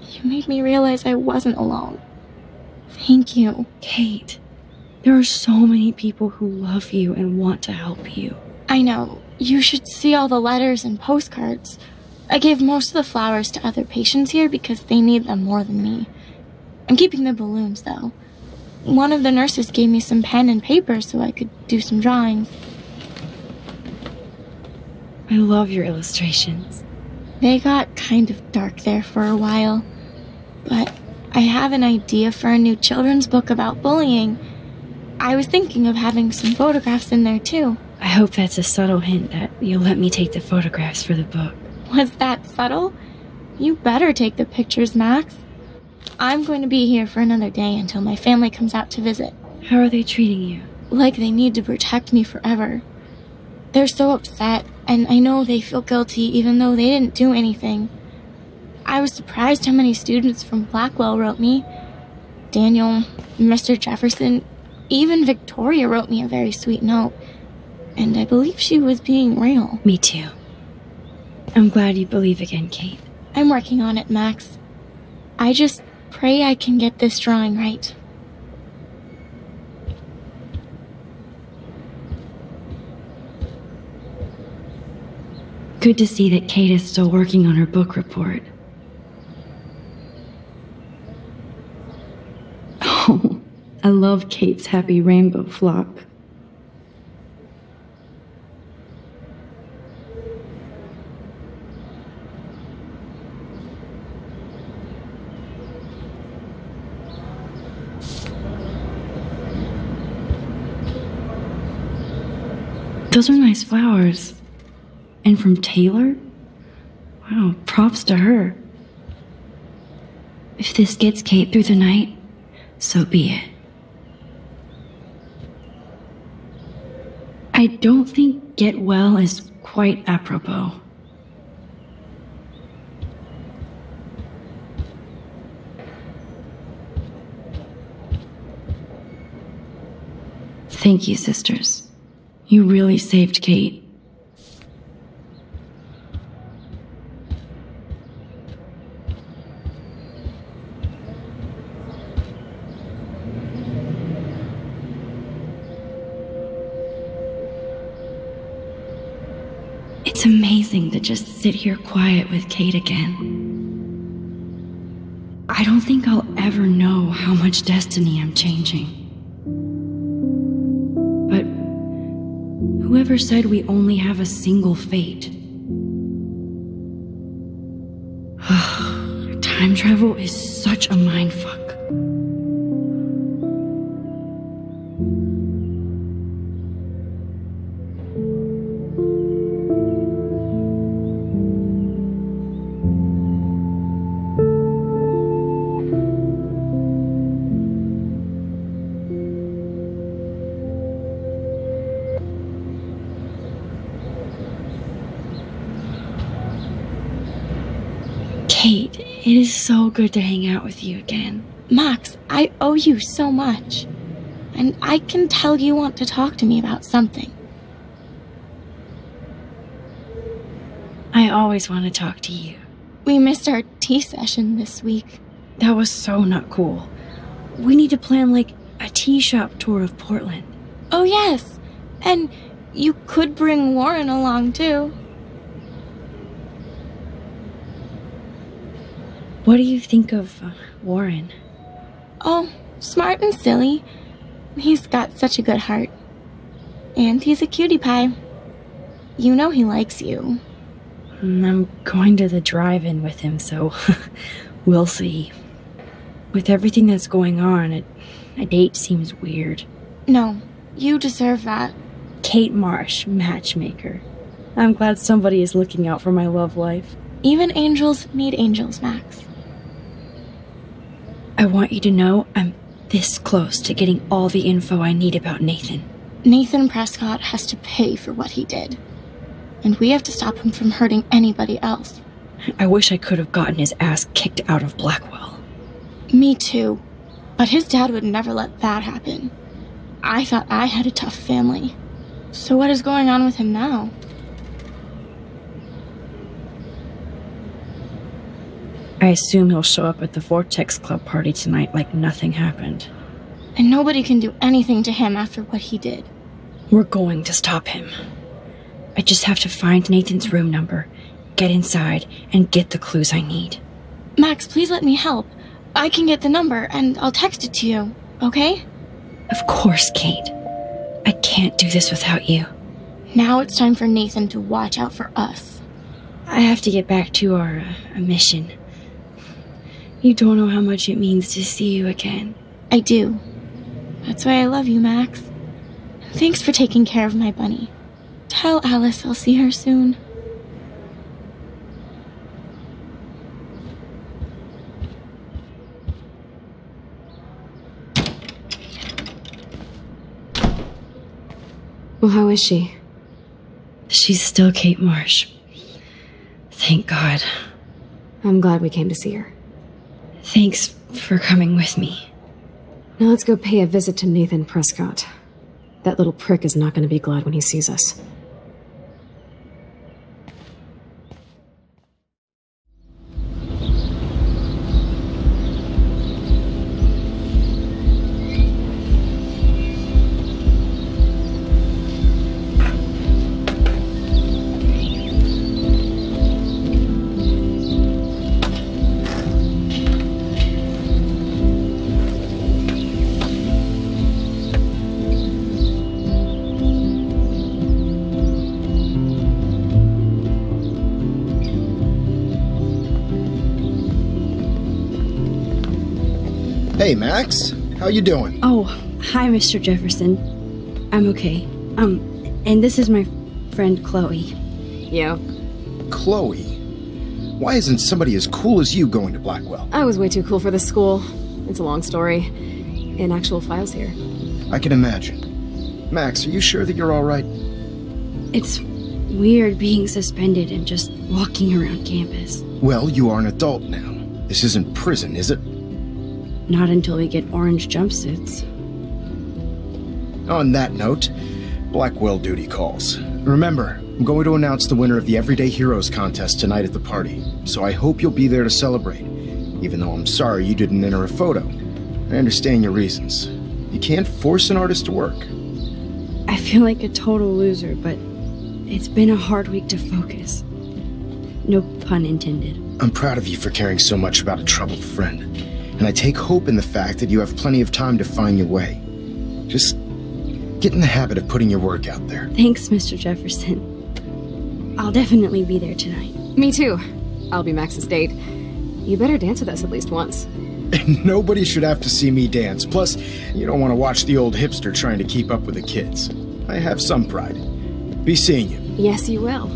S3: you made me realize I wasn't alone. Thank you.
S1: Kate, there are so many people who love you and want to help you.
S3: I know. You should see all the letters and postcards. I gave most of the flowers to other patients here because they need them more than me. I'm keeping the balloons, though. One of the nurses gave me some pen and paper so I could do some drawings.
S1: I love your illustrations.
S3: They got kind of dark there for a while, but I have an idea for a new children's book about bullying. I was thinking of having some photographs in there, too.
S1: I hope that's a subtle hint that you'll let me take the photographs for the book.
S3: Was that subtle? You better take the pictures, Max. I'm going to be here for another day until my family comes out to visit.
S1: How are they treating you?
S3: Like they need to protect me forever. They're so upset, and I know they feel guilty even though they didn't do anything. I was surprised how many students from Blackwell wrote me. Daniel, Mr. Jefferson, even Victoria wrote me a very sweet note. And I believe she was being real.
S1: Me too. I'm glad you believe again, Kate.
S3: I'm working on it, Max. I just pray I can get this drawing right.
S1: Good to see that Kate is still working on her book report. Oh, I love Kate's happy rainbow flock. Those are nice flowers. And from Taylor? Wow, props to her. If this gets Kate through the night, so be it. I don't think get well is quite apropos. Thank you, sisters. You really saved Kate. It's amazing to just sit here quiet with Kate again. I don't think I'll ever know how much destiny I'm changing. But whoever said we only have a single fate? Time travel is such a mindfuck. Kate, it is so good to hang out with you again.
S3: Max, I owe you so much. And I can tell you want to talk to me about something.
S1: I always want to talk to you.
S3: We missed our tea session this week.
S1: That was so not cool. We need to plan, like, a tea shop tour of Portland.
S3: Oh, yes. And you could bring Warren along, too.
S1: What do you think of Warren?
S3: Oh, smart and silly. He's got such a good heart. And he's a cutie pie. You know he likes you.
S1: I'm going to the drive-in with him, so we'll see. With everything that's going on, a date seems weird.
S3: No, you deserve that.
S1: Kate Marsh, matchmaker. I'm glad somebody is looking out for my love life.
S3: Even angels need angels, Max.
S1: I want you to know I'm this close to getting all the info I need about Nathan.
S3: Nathan Prescott has to pay for what he did. And we have to stop him from hurting anybody else.
S1: I wish I could have gotten his ass kicked out of Blackwell.
S3: Me too. But his dad would never let that happen. I thought I had a tough family. So what is going on with him now?
S1: I assume he'll show up at the Vortex Club party tonight like nothing happened.
S3: And nobody can do anything to him after what he did.
S1: We're going to stop him. I just have to find Nathan's room number, get inside, and get the clues I need.
S3: Max, please let me help. I can get the number, and I'll text it to you, okay?
S1: Of course, Kate. I can't do this without you.
S3: Now it's time for Nathan to watch out for us.
S1: I have to get back to our mission. You don't know how much it means to see you again.
S3: I do. That's why I love you, Max. Thanks for taking care of my bunny. Tell Alice I'll see her soon.
S4: Well, how is she?
S1: She's still Kate Marsh. Thank God.
S4: I'm glad we came to see her.
S1: Thanks for coming with me.
S4: Now let's go pay a visit to Nathan Prescott. That little prick is not going to be glad when he sees us.
S13: Hey, Max. How you doing?
S1: Oh, hi, Mr. Jefferson. I'm okay. And this is my friend Chloe.
S4: Yo.
S13: Chloe? Why isn't somebody as cool as you going to Blackwell?
S4: I was way too cool for this school. It's a long story. In actual files here.
S13: I can imagine. Max, are you sure that you're all right?
S1: It's weird being suspended and just walking around campus.
S13: Well, you are an adult now. This isn't prison, is it?
S1: Not until we get orange jumpsuits.
S13: On that note, Blackwell duty calls. Remember, I'm going to announce the winner of the Everyday Heroes contest tonight at the party, so I hope you'll be there to celebrate, even though I'm sorry you didn't enter a photo. I understand your reasons. You can't force an artist to work.
S1: I feel like a total loser, but it's been a hard week to focus. No pun intended.
S13: I'm proud of you for caring so much about a troubled friend. And I take hope in the fact that you have plenty of time to find your way. Just get in the habit of putting your work out there.
S1: Thanks, Mr. Jefferson. I'll definitely be there tonight.
S4: Me too. I'll be Max's date. You better dance with us at least once.
S13: Nobody should have to see me dance. Plus, you don't want to watch the old hipster trying to keep up with the kids. I have some pride. Be seeing you.
S4: Yes, you will.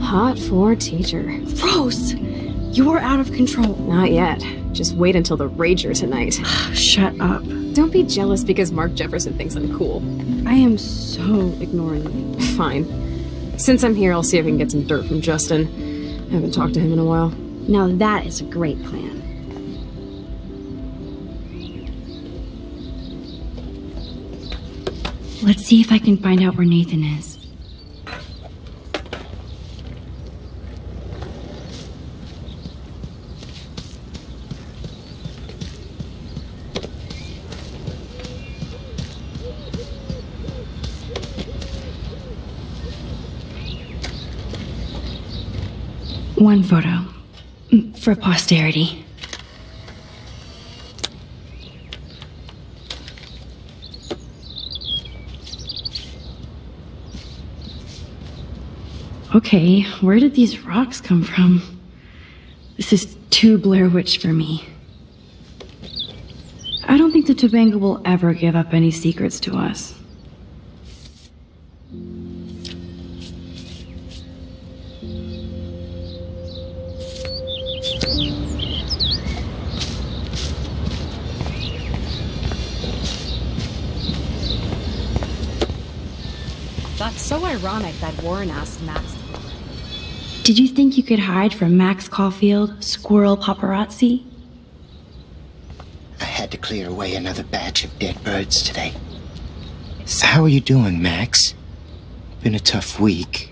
S4: Hot for teacher.
S1: Gross! You are out of control.
S4: Not yet. Just wait until the rager tonight.
S1: Shut up.
S4: Don't be jealous because Mark Jefferson thinks I'm cool. I am so ignoring. Fine. Since I'm here, I'll see if I can get some dirt from Justin. I haven't talked to him in a while.
S1: Now that is a great plan. Let's see if I can find out where Nathan is. One photo. For posterity. Okay, where did these rocks come from? This is too Blair Witch for me. I don't think the Tobanga will ever give up any secrets to us.
S4: That's so ironic that Warren asked Max.
S1: Did you think you could hide from Max Caulfield, squirrel paparazzi?
S14: I had to clear away another batch of dead birds today. So how are you doing, Max? Been a tough week.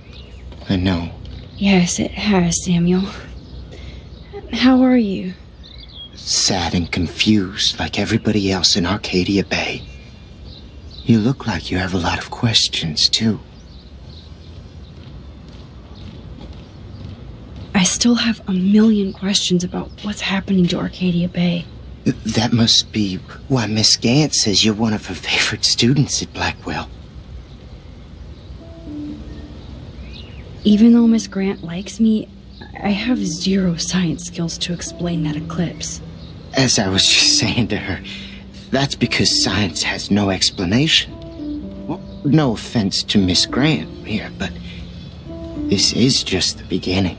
S14: I know.
S1: Yes, it has, Samuel. How are you?
S14: Sad and confused like everybody else in Arcadia Bay. You look like you have a lot of questions, too.
S1: I still have a million questions about what's happening to Arcadia Bay.
S14: That must be why Miss Gant says you're one of her favorite students at Blackwell.
S1: Even though Miss Grant likes me, I have zero science skills to explain that eclipse.
S14: As I was just saying to her, that's because science has no explanation. Well, no offense to Miss Grant here, but this is just the beginning.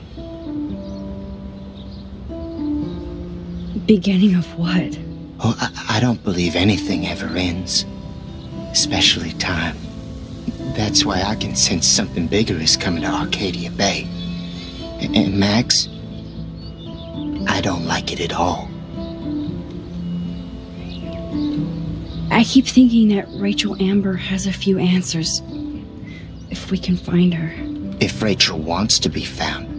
S1: Beginning of what?
S14: Oh, I don't believe anything ever ends. Especially time. That's why I can sense something bigger is coming to Arcadia Bay. And Max, I don't like it at all.
S1: I keep thinking that Rachel Amber has a few answers. If we can find her.
S14: If Rachel wants to be found.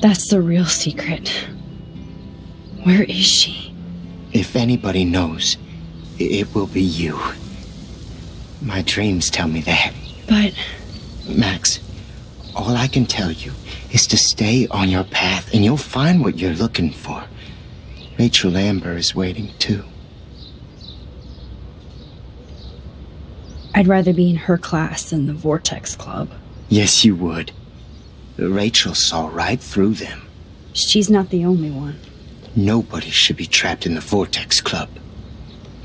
S1: That's the real secret. Where is she?
S14: If anybody knows, it will be you. My dreams tell me that.
S1: But...
S14: Max, all I can tell you is to stay on your path and you'll find what you're looking for. Rachel Amber is waiting too.
S1: I'd rather be in her class than the Vortex Club.
S14: Yes, you would. Rachel saw right through them.
S1: She's not the only one.
S14: Nobody should be trapped in the Vortex Club.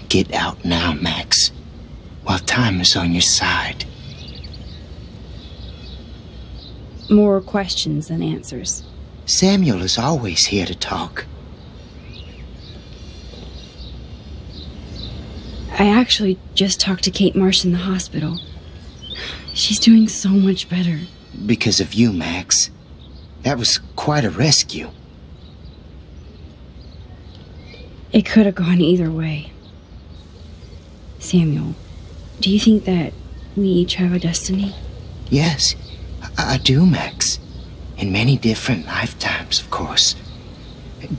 S14: Get out now, Max, while time is on your side.
S1: More questions than answers.
S14: Samuel is always here to talk.
S1: I actually just talked to Kate Marsh in the hospital. She's doing so much better.
S14: Because of you, Max. That was quite a rescue.
S1: It could have gone either way. Samuel, do you think that we each have a destiny?
S14: Yes, I do, Max. In many different lifetimes, of course.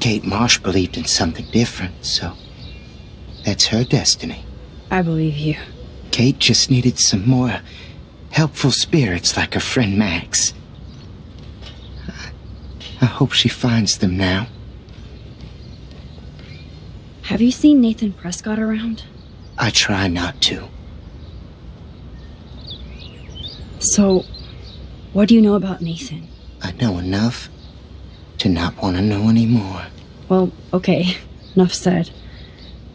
S14: Kate Marsh believed in something different, so that's her destiny.
S1: I believe you.
S14: Kate just needed some more helpful spirits like her friend Max. I hope she finds them now.
S1: Have you seen Nathan Prescott around?
S14: I try not to.
S1: So, what do you know about Nathan?
S14: I know enough to not want to know anymore.
S1: Well, okay. Enough said.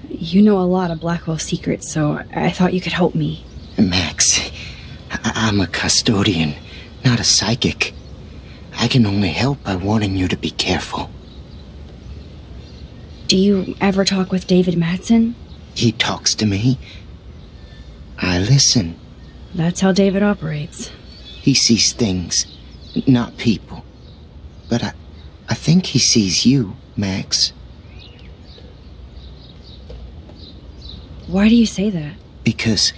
S1: You know a lot of Blackwell secrets, so I thought you could help me.
S14: Max, I'm a custodian, not a psychic. I can only help by warning you to be careful.
S1: Do you ever talk with David Madsen?
S14: He talks to me. I listen.
S1: That's how David operates.
S14: He sees things, not people. But I think he sees you, Max.
S1: Why do you say that?
S14: Because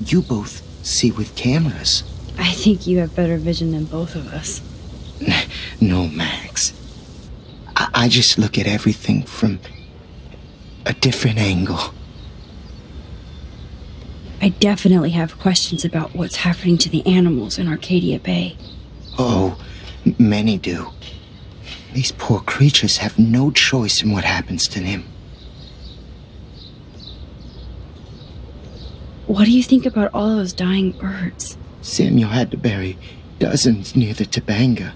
S14: you both see with cameras.
S1: I think you have better vision than both of us.
S14: No, Max. I just look at everything from a different angle.
S1: I definitely have questions about what's happening to the animals in Arcadia Bay.
S14: Oh, many do. These poor creatures have no choice in what happens to them.
S1: What do you think about all those dying birds?
S14: Samuel had to bury dozens near the Tabanga.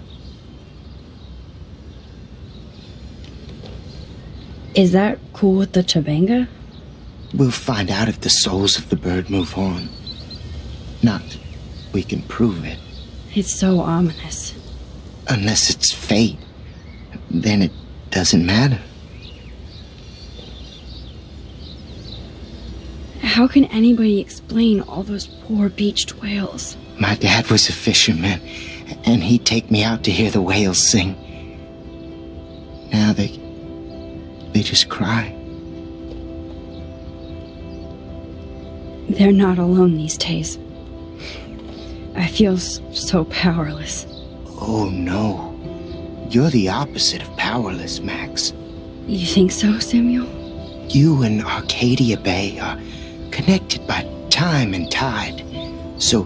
S1: Is that cool with the Tabanga?
S14: We'll find out if the souls of the bird move on. Not that we can prove it.
S1: It's so ominous.
S14: Unless it's fate, then it doesn't matter.
S1: How can anybody explain all those poor beached whales?
S14: My dad was a fisherman, and he'd take me out to hear the whales sing. Now they just cry.
S1: They're not alone these days. I feel so powerless.
S14: Oh no. You're the opposite of powerless, Max.
S1: You think so, Samuel?
S14: You and Arcadia Bay are connected by time and tide. So,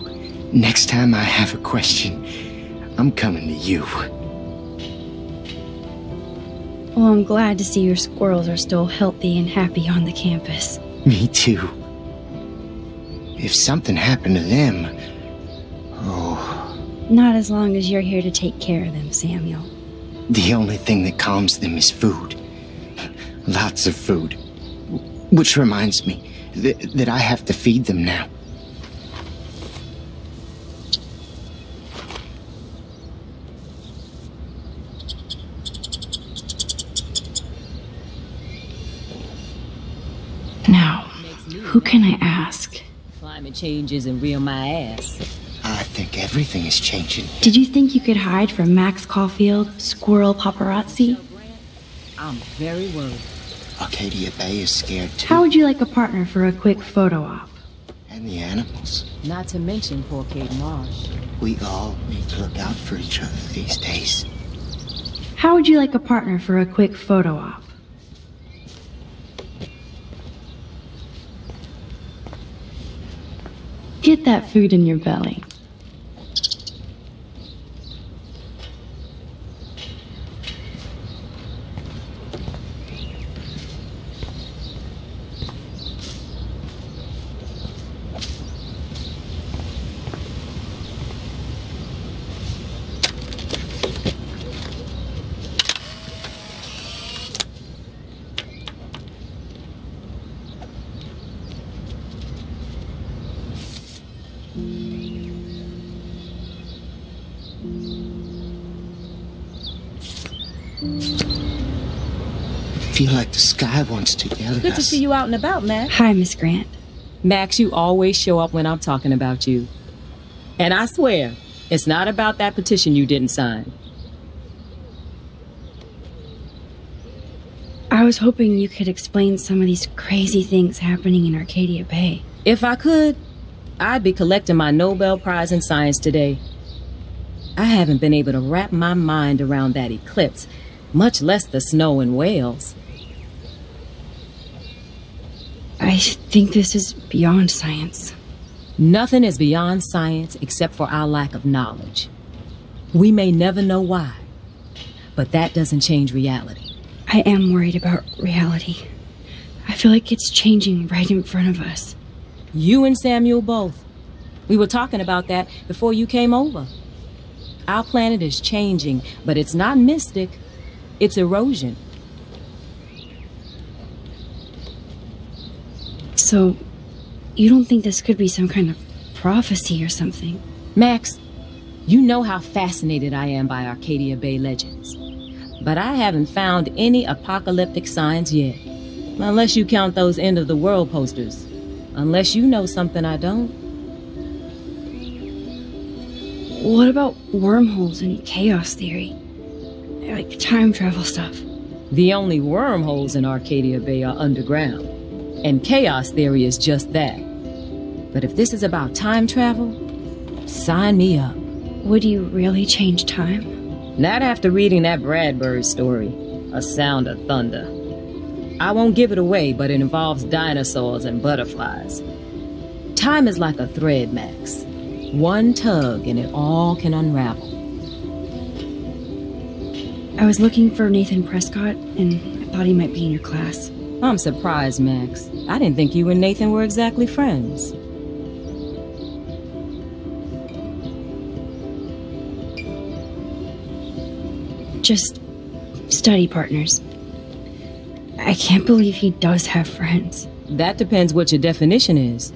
S14: next time I have a question, I'm coming to you.
S1: Well, I'm glad to see your squirrels are still healthy and happy on the campus.
S14: Me too. If something happened to them, oh...
S1: Not as long as you're here to take care of them, Samuel.
S14: The only thing that calms them is food. Lots of food. Which reminds me that I have to feed them now.
S1: Now, who can I ask?
S15: Climate change isn't real my ass.
S14: I think everything is changing.
S1: Did you think you could hide from Max Caulfield, squirrel paparazzi?
S15: I'm very worried.
S14: Arcadia Bay is scared too.
S1: How would you like a partner for a quick photo op?
S14: And the animals.
S15: Not to mention poor Kate Marsh.
S14: We all need to look out for each other these days.
S1: How would you like a partner for a quick photo op? Get that food in your belly.
S14: I feel like the sky wants to yell at
S15: Good
S14: us.
S15: to see you out and about, Max.
S1: Hi, Miss Grant.
S15: Max, you always show up when I'm talking about you. And I swear, it's not about that petition you didn't sign.
S1: I was hoping you could explain some of these crazy things happening in Arcadia Bay.
S15: If I could, I'd be collecting my Nobel Prize in Science today. I haven't been able to wrap my mind around that eclipse, much less the snow in Wales.
S1: I think this is beyond science.
S15: Nothing is beyond science except for our lack of knowledge. We may never know why, but that doesn't change reality.
S1: I am worried about reality. I feel like it's changing right in front of us.
S15: You and Samuel both. We were talking about that before you came over. Our planet is changing, but it's not mystic. It's erosion.
S1: So, you don't think this could be some kind of prophecy or something?
S15: Max, you know how fascinated I am by Arcadia Bay legends. But I haven't found any apocalyptic signs yet. Unless you count those end-of-the-world posters. Unless you know something I don't.
S1: What about wormholes and chaos theory? Like time travel stuff.
S15: The only wormholes in Arcadia Bay are underground. And chaos theory is just that. But if this is about time travel, sign me up.
S1: Would you really change time?
S15: Not after reading that Bradbury story, A Sound of Thunder. I won't give it away, but it involves dinosaurs and butterflies. Time is like a thread, Max. One tug and it all can unravel.
S1: I was looking for Nathan Prescott, and I thought he might be in your class.
S15: I'm surprised, Max. I didn't think you and Nathan were exactly friends.
S1: Just study partners. I can't believe he does have friends.
S15: That depends what your definition is.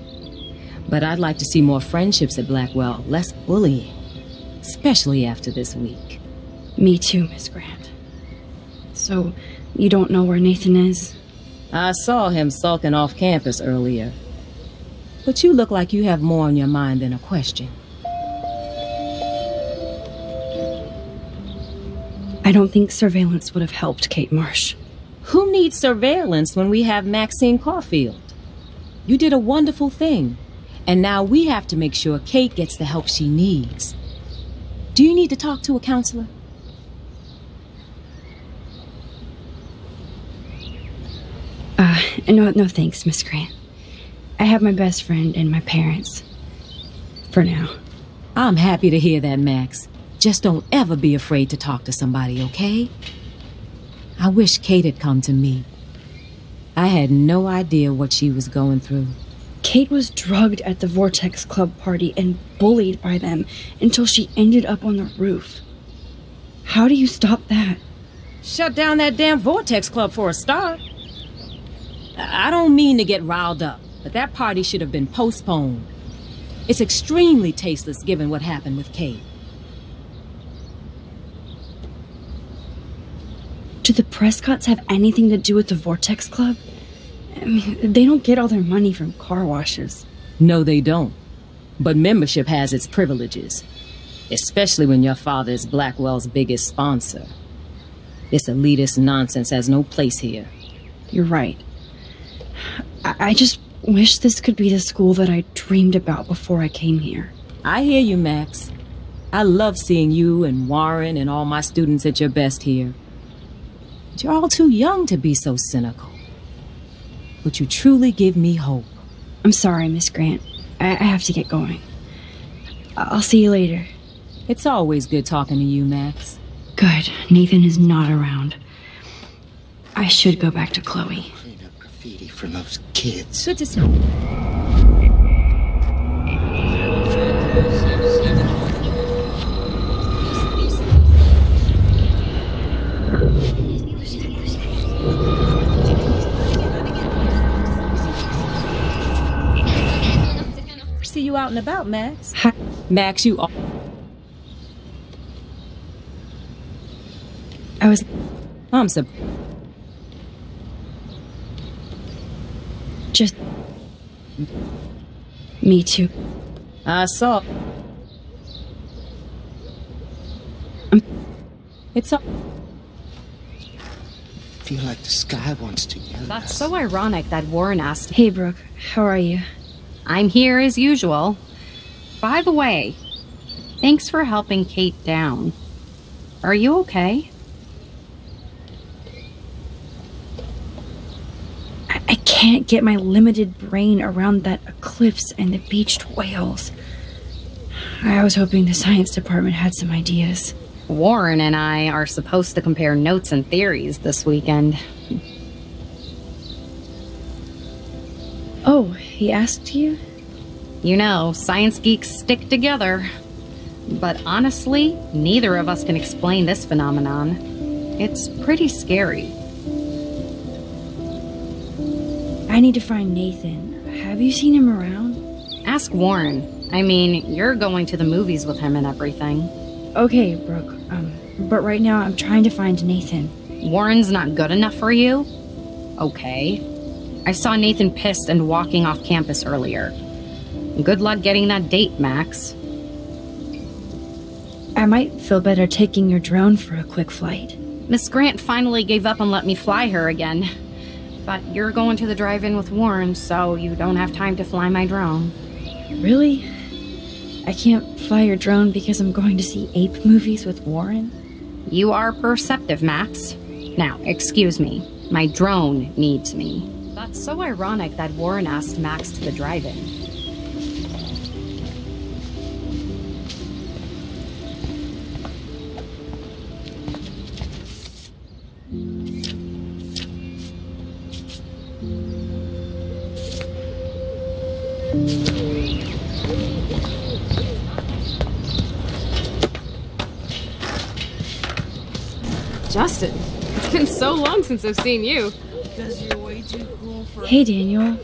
S15: But I'd like to see more friendships at Blackwell, less bullying. Especially after this week.
S1: Me too, Miss Grant. So, you don't know where Nathan is?
S15: I saw him sulking off campus earlier. But you look like you have more on your mind than a question.
S1: I don't think surveillance would have helped Kate Marsh.
S15: Who needs surveillance when we have Maxine Caulfield? You did a wonderful thing. And now we have to make sure Kate gets the help she needs. Do you need to talk to a counselor?
S1: No thanks, Miss Grant. I have my best friend and my parents. For now.
S15: I'm happy to hear that, Max. Just don't ever be afraid to talk to somebody, okay? I wish Kate had come to me. I had no idea what she was going through.
S1: Kate was drugged at the Vortex Club party and bullied by them until she ended up on the roof. How do you stop that?
S15: Shut down that damn Vortex Club for a start. I don't mean to get riled up, but that party should have been postponed. It's extremely tasteless given what happened with Kate.
S1: Do the Prescotts have anything to do with the Vortex Club? I mean, they don't get all their money from car washes.
S15: No, they don't. But membership has its privileges. Especially when your father is Blackwell's biggest sponsor. This elitist nonsense has no place here.
S1: You're right. I just wish this could be the school that I dreamed about before I came here.
S15: I hear you, Max. I love seeing you and Warren and all my students at your best here. But you're all too young to be so cynical. But you truly give me hope.
S1: I'm sorry, Miss Grant. I have to get going. I'll see you later.
S15: It's always good talking to you, Max.
S1: Good. Nathan is not around. I should go back to Chloe.
S14: Clean up graffiti from those kids.
S15: Good to see See you out and about, Max.
S1: Hi.
S15: Max, you are... I'm so...
S1: Just... Me too.
S15: I saw... It's a...
S14: I feel like the sky wants to yell.
S4: That's so ironic that Warren asked.
S1: Hey, Brooke. How are you?
S16: I'm here as usual. By the way, thanks for helping Kate down. Are you okay?
S1: I can't get my limited brain around that eclipse and the beached whales. I was hoping the science department had some ideas.
S16: Warren and I are supposed to compare notes and theories this weekend.
S1: Oh, he asked you?
S16: You know, science geeks stick together. But honestly, neither of us can explain this phenomenon. It's pretty scary.
S1: I need to find Nathan. Have you seen him around?
S16: Ask Warren. I mean, you're going to the movies with him and everything.
S1: Okay, Brooke. But right now I'm trying to find Nathan.
S16: Warren's not good enough for you? Okay. I saw Nathan pissed and walking off campus earlier. Good luck getting that date, Max.
S1: I might feel better taking your drone for a quick flight.
S16: Miss Grant finally gave up and let me fly her again. But you're going to the drive-in with Warren, so you don't have time to fly my drone.
S1: Really? I can't fly your drone because I'm going to see ape movies with Warren?
S16: You are perceptive, Max. Now, excuse me. My drone needs me. That's so ironic that Warren asked Max to the drive-in.
S4: Justin, it's been so long since I've seen you.
S10: Because you're way too cool for...
S1: Hey, Daniel.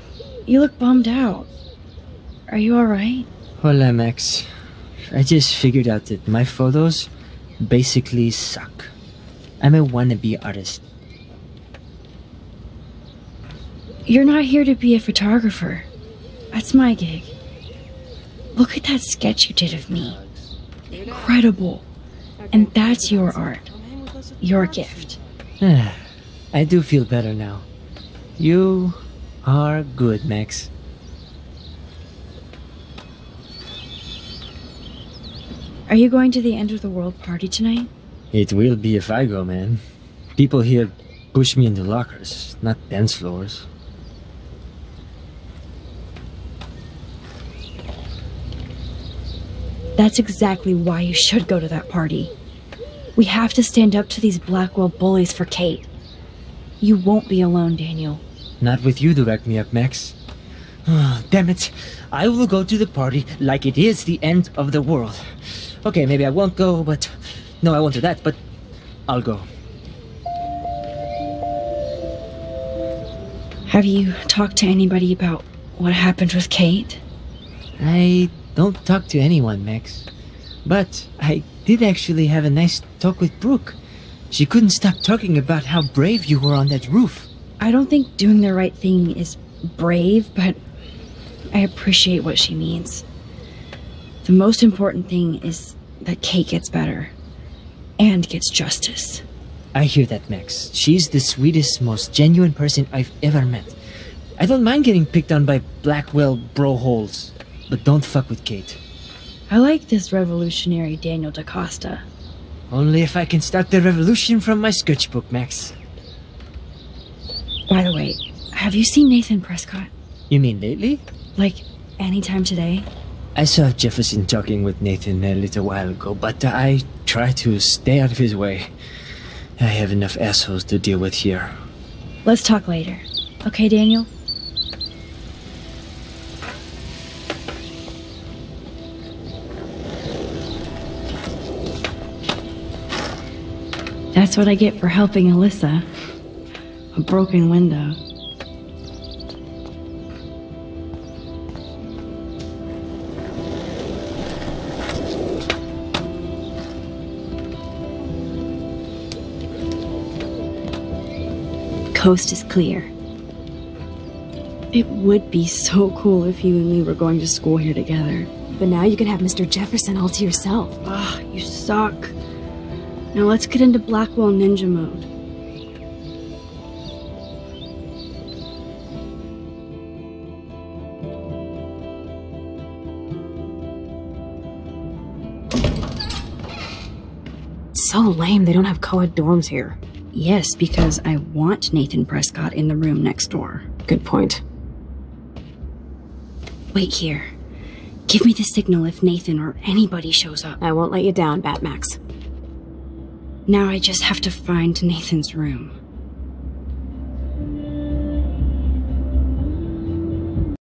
S1: You look bummed out. Are you alright?
S17: Hola, Max. I just figured out that my photos basically suck. I'm a wannabe artist.
S1: You're not here to be a photographer. That's my gig. Look at that sketch you did of me. Incredible. And that's your art. Your gift.
S17: I do feel better now. You are good, Max.
S1: Are you going to the end of the world party tonight?
S17: It will be if I go, man. People here push me into lockers, not dance floors.
S1: That's exactly why you should go to that party. We have to stand up to these Blackwell bullies for Kate. You won't be alone, Daniel.
S17: Not with you to back me up, Max. Oh, damn it. I will go to the party like it is the end of the world. Okay, maybe I won't go, but... No, I won't do that, but I'll go.
S1: Have you talked to anybody about what happened with Kate?
S17: I don't talk to anyone, Max. But I did actually have a nice talk with Brooke. She couldn't stop talking about how brave you were on that roof.
S1: I don't think doing the right thing is brave, but I appreciate what she means. The most important thing is that Kate gets better and gets justice.
S17: I hear that, Max. She's the sweetest, most genuine person I've ever met. I don't mind getting picked on by Blackwell bro-holes, but don't fuck with Kate.
S1: I like this revolutionary Daniel DaCosta.
S17: Only if I can start the revolution from my sketchbook, Max.
S1: By the way, have you seen Nathan Prescott?
S17: You mean lately?
S1: Like, anytime today?
S17: I saw Jefferson talking with Nathan a little while ago, but I try to stay out of his way. I have enough assholes to deal with here.
S1: Let's talk later. Okay, Daniel? That's what I get for helping Alyssa. A broken window. Coast is clear. It would be so cool if you and me were going to school here together.
S4: But now you can have Mr. Jefferson all to yourself.
S1: Ah, you suck. Now let's get into Blackwell Ninja mode.
S4: So lame they don't have co-ed dorms here.
S1: Yes, because I want Nathan Prescott in the room next door.
S4: Good point.
S1: Wait here. Give me the signal if Nathan or anybody shows up.
S4: I won't let you down, Batmax.
S1: Now I just have to find Nathan's room.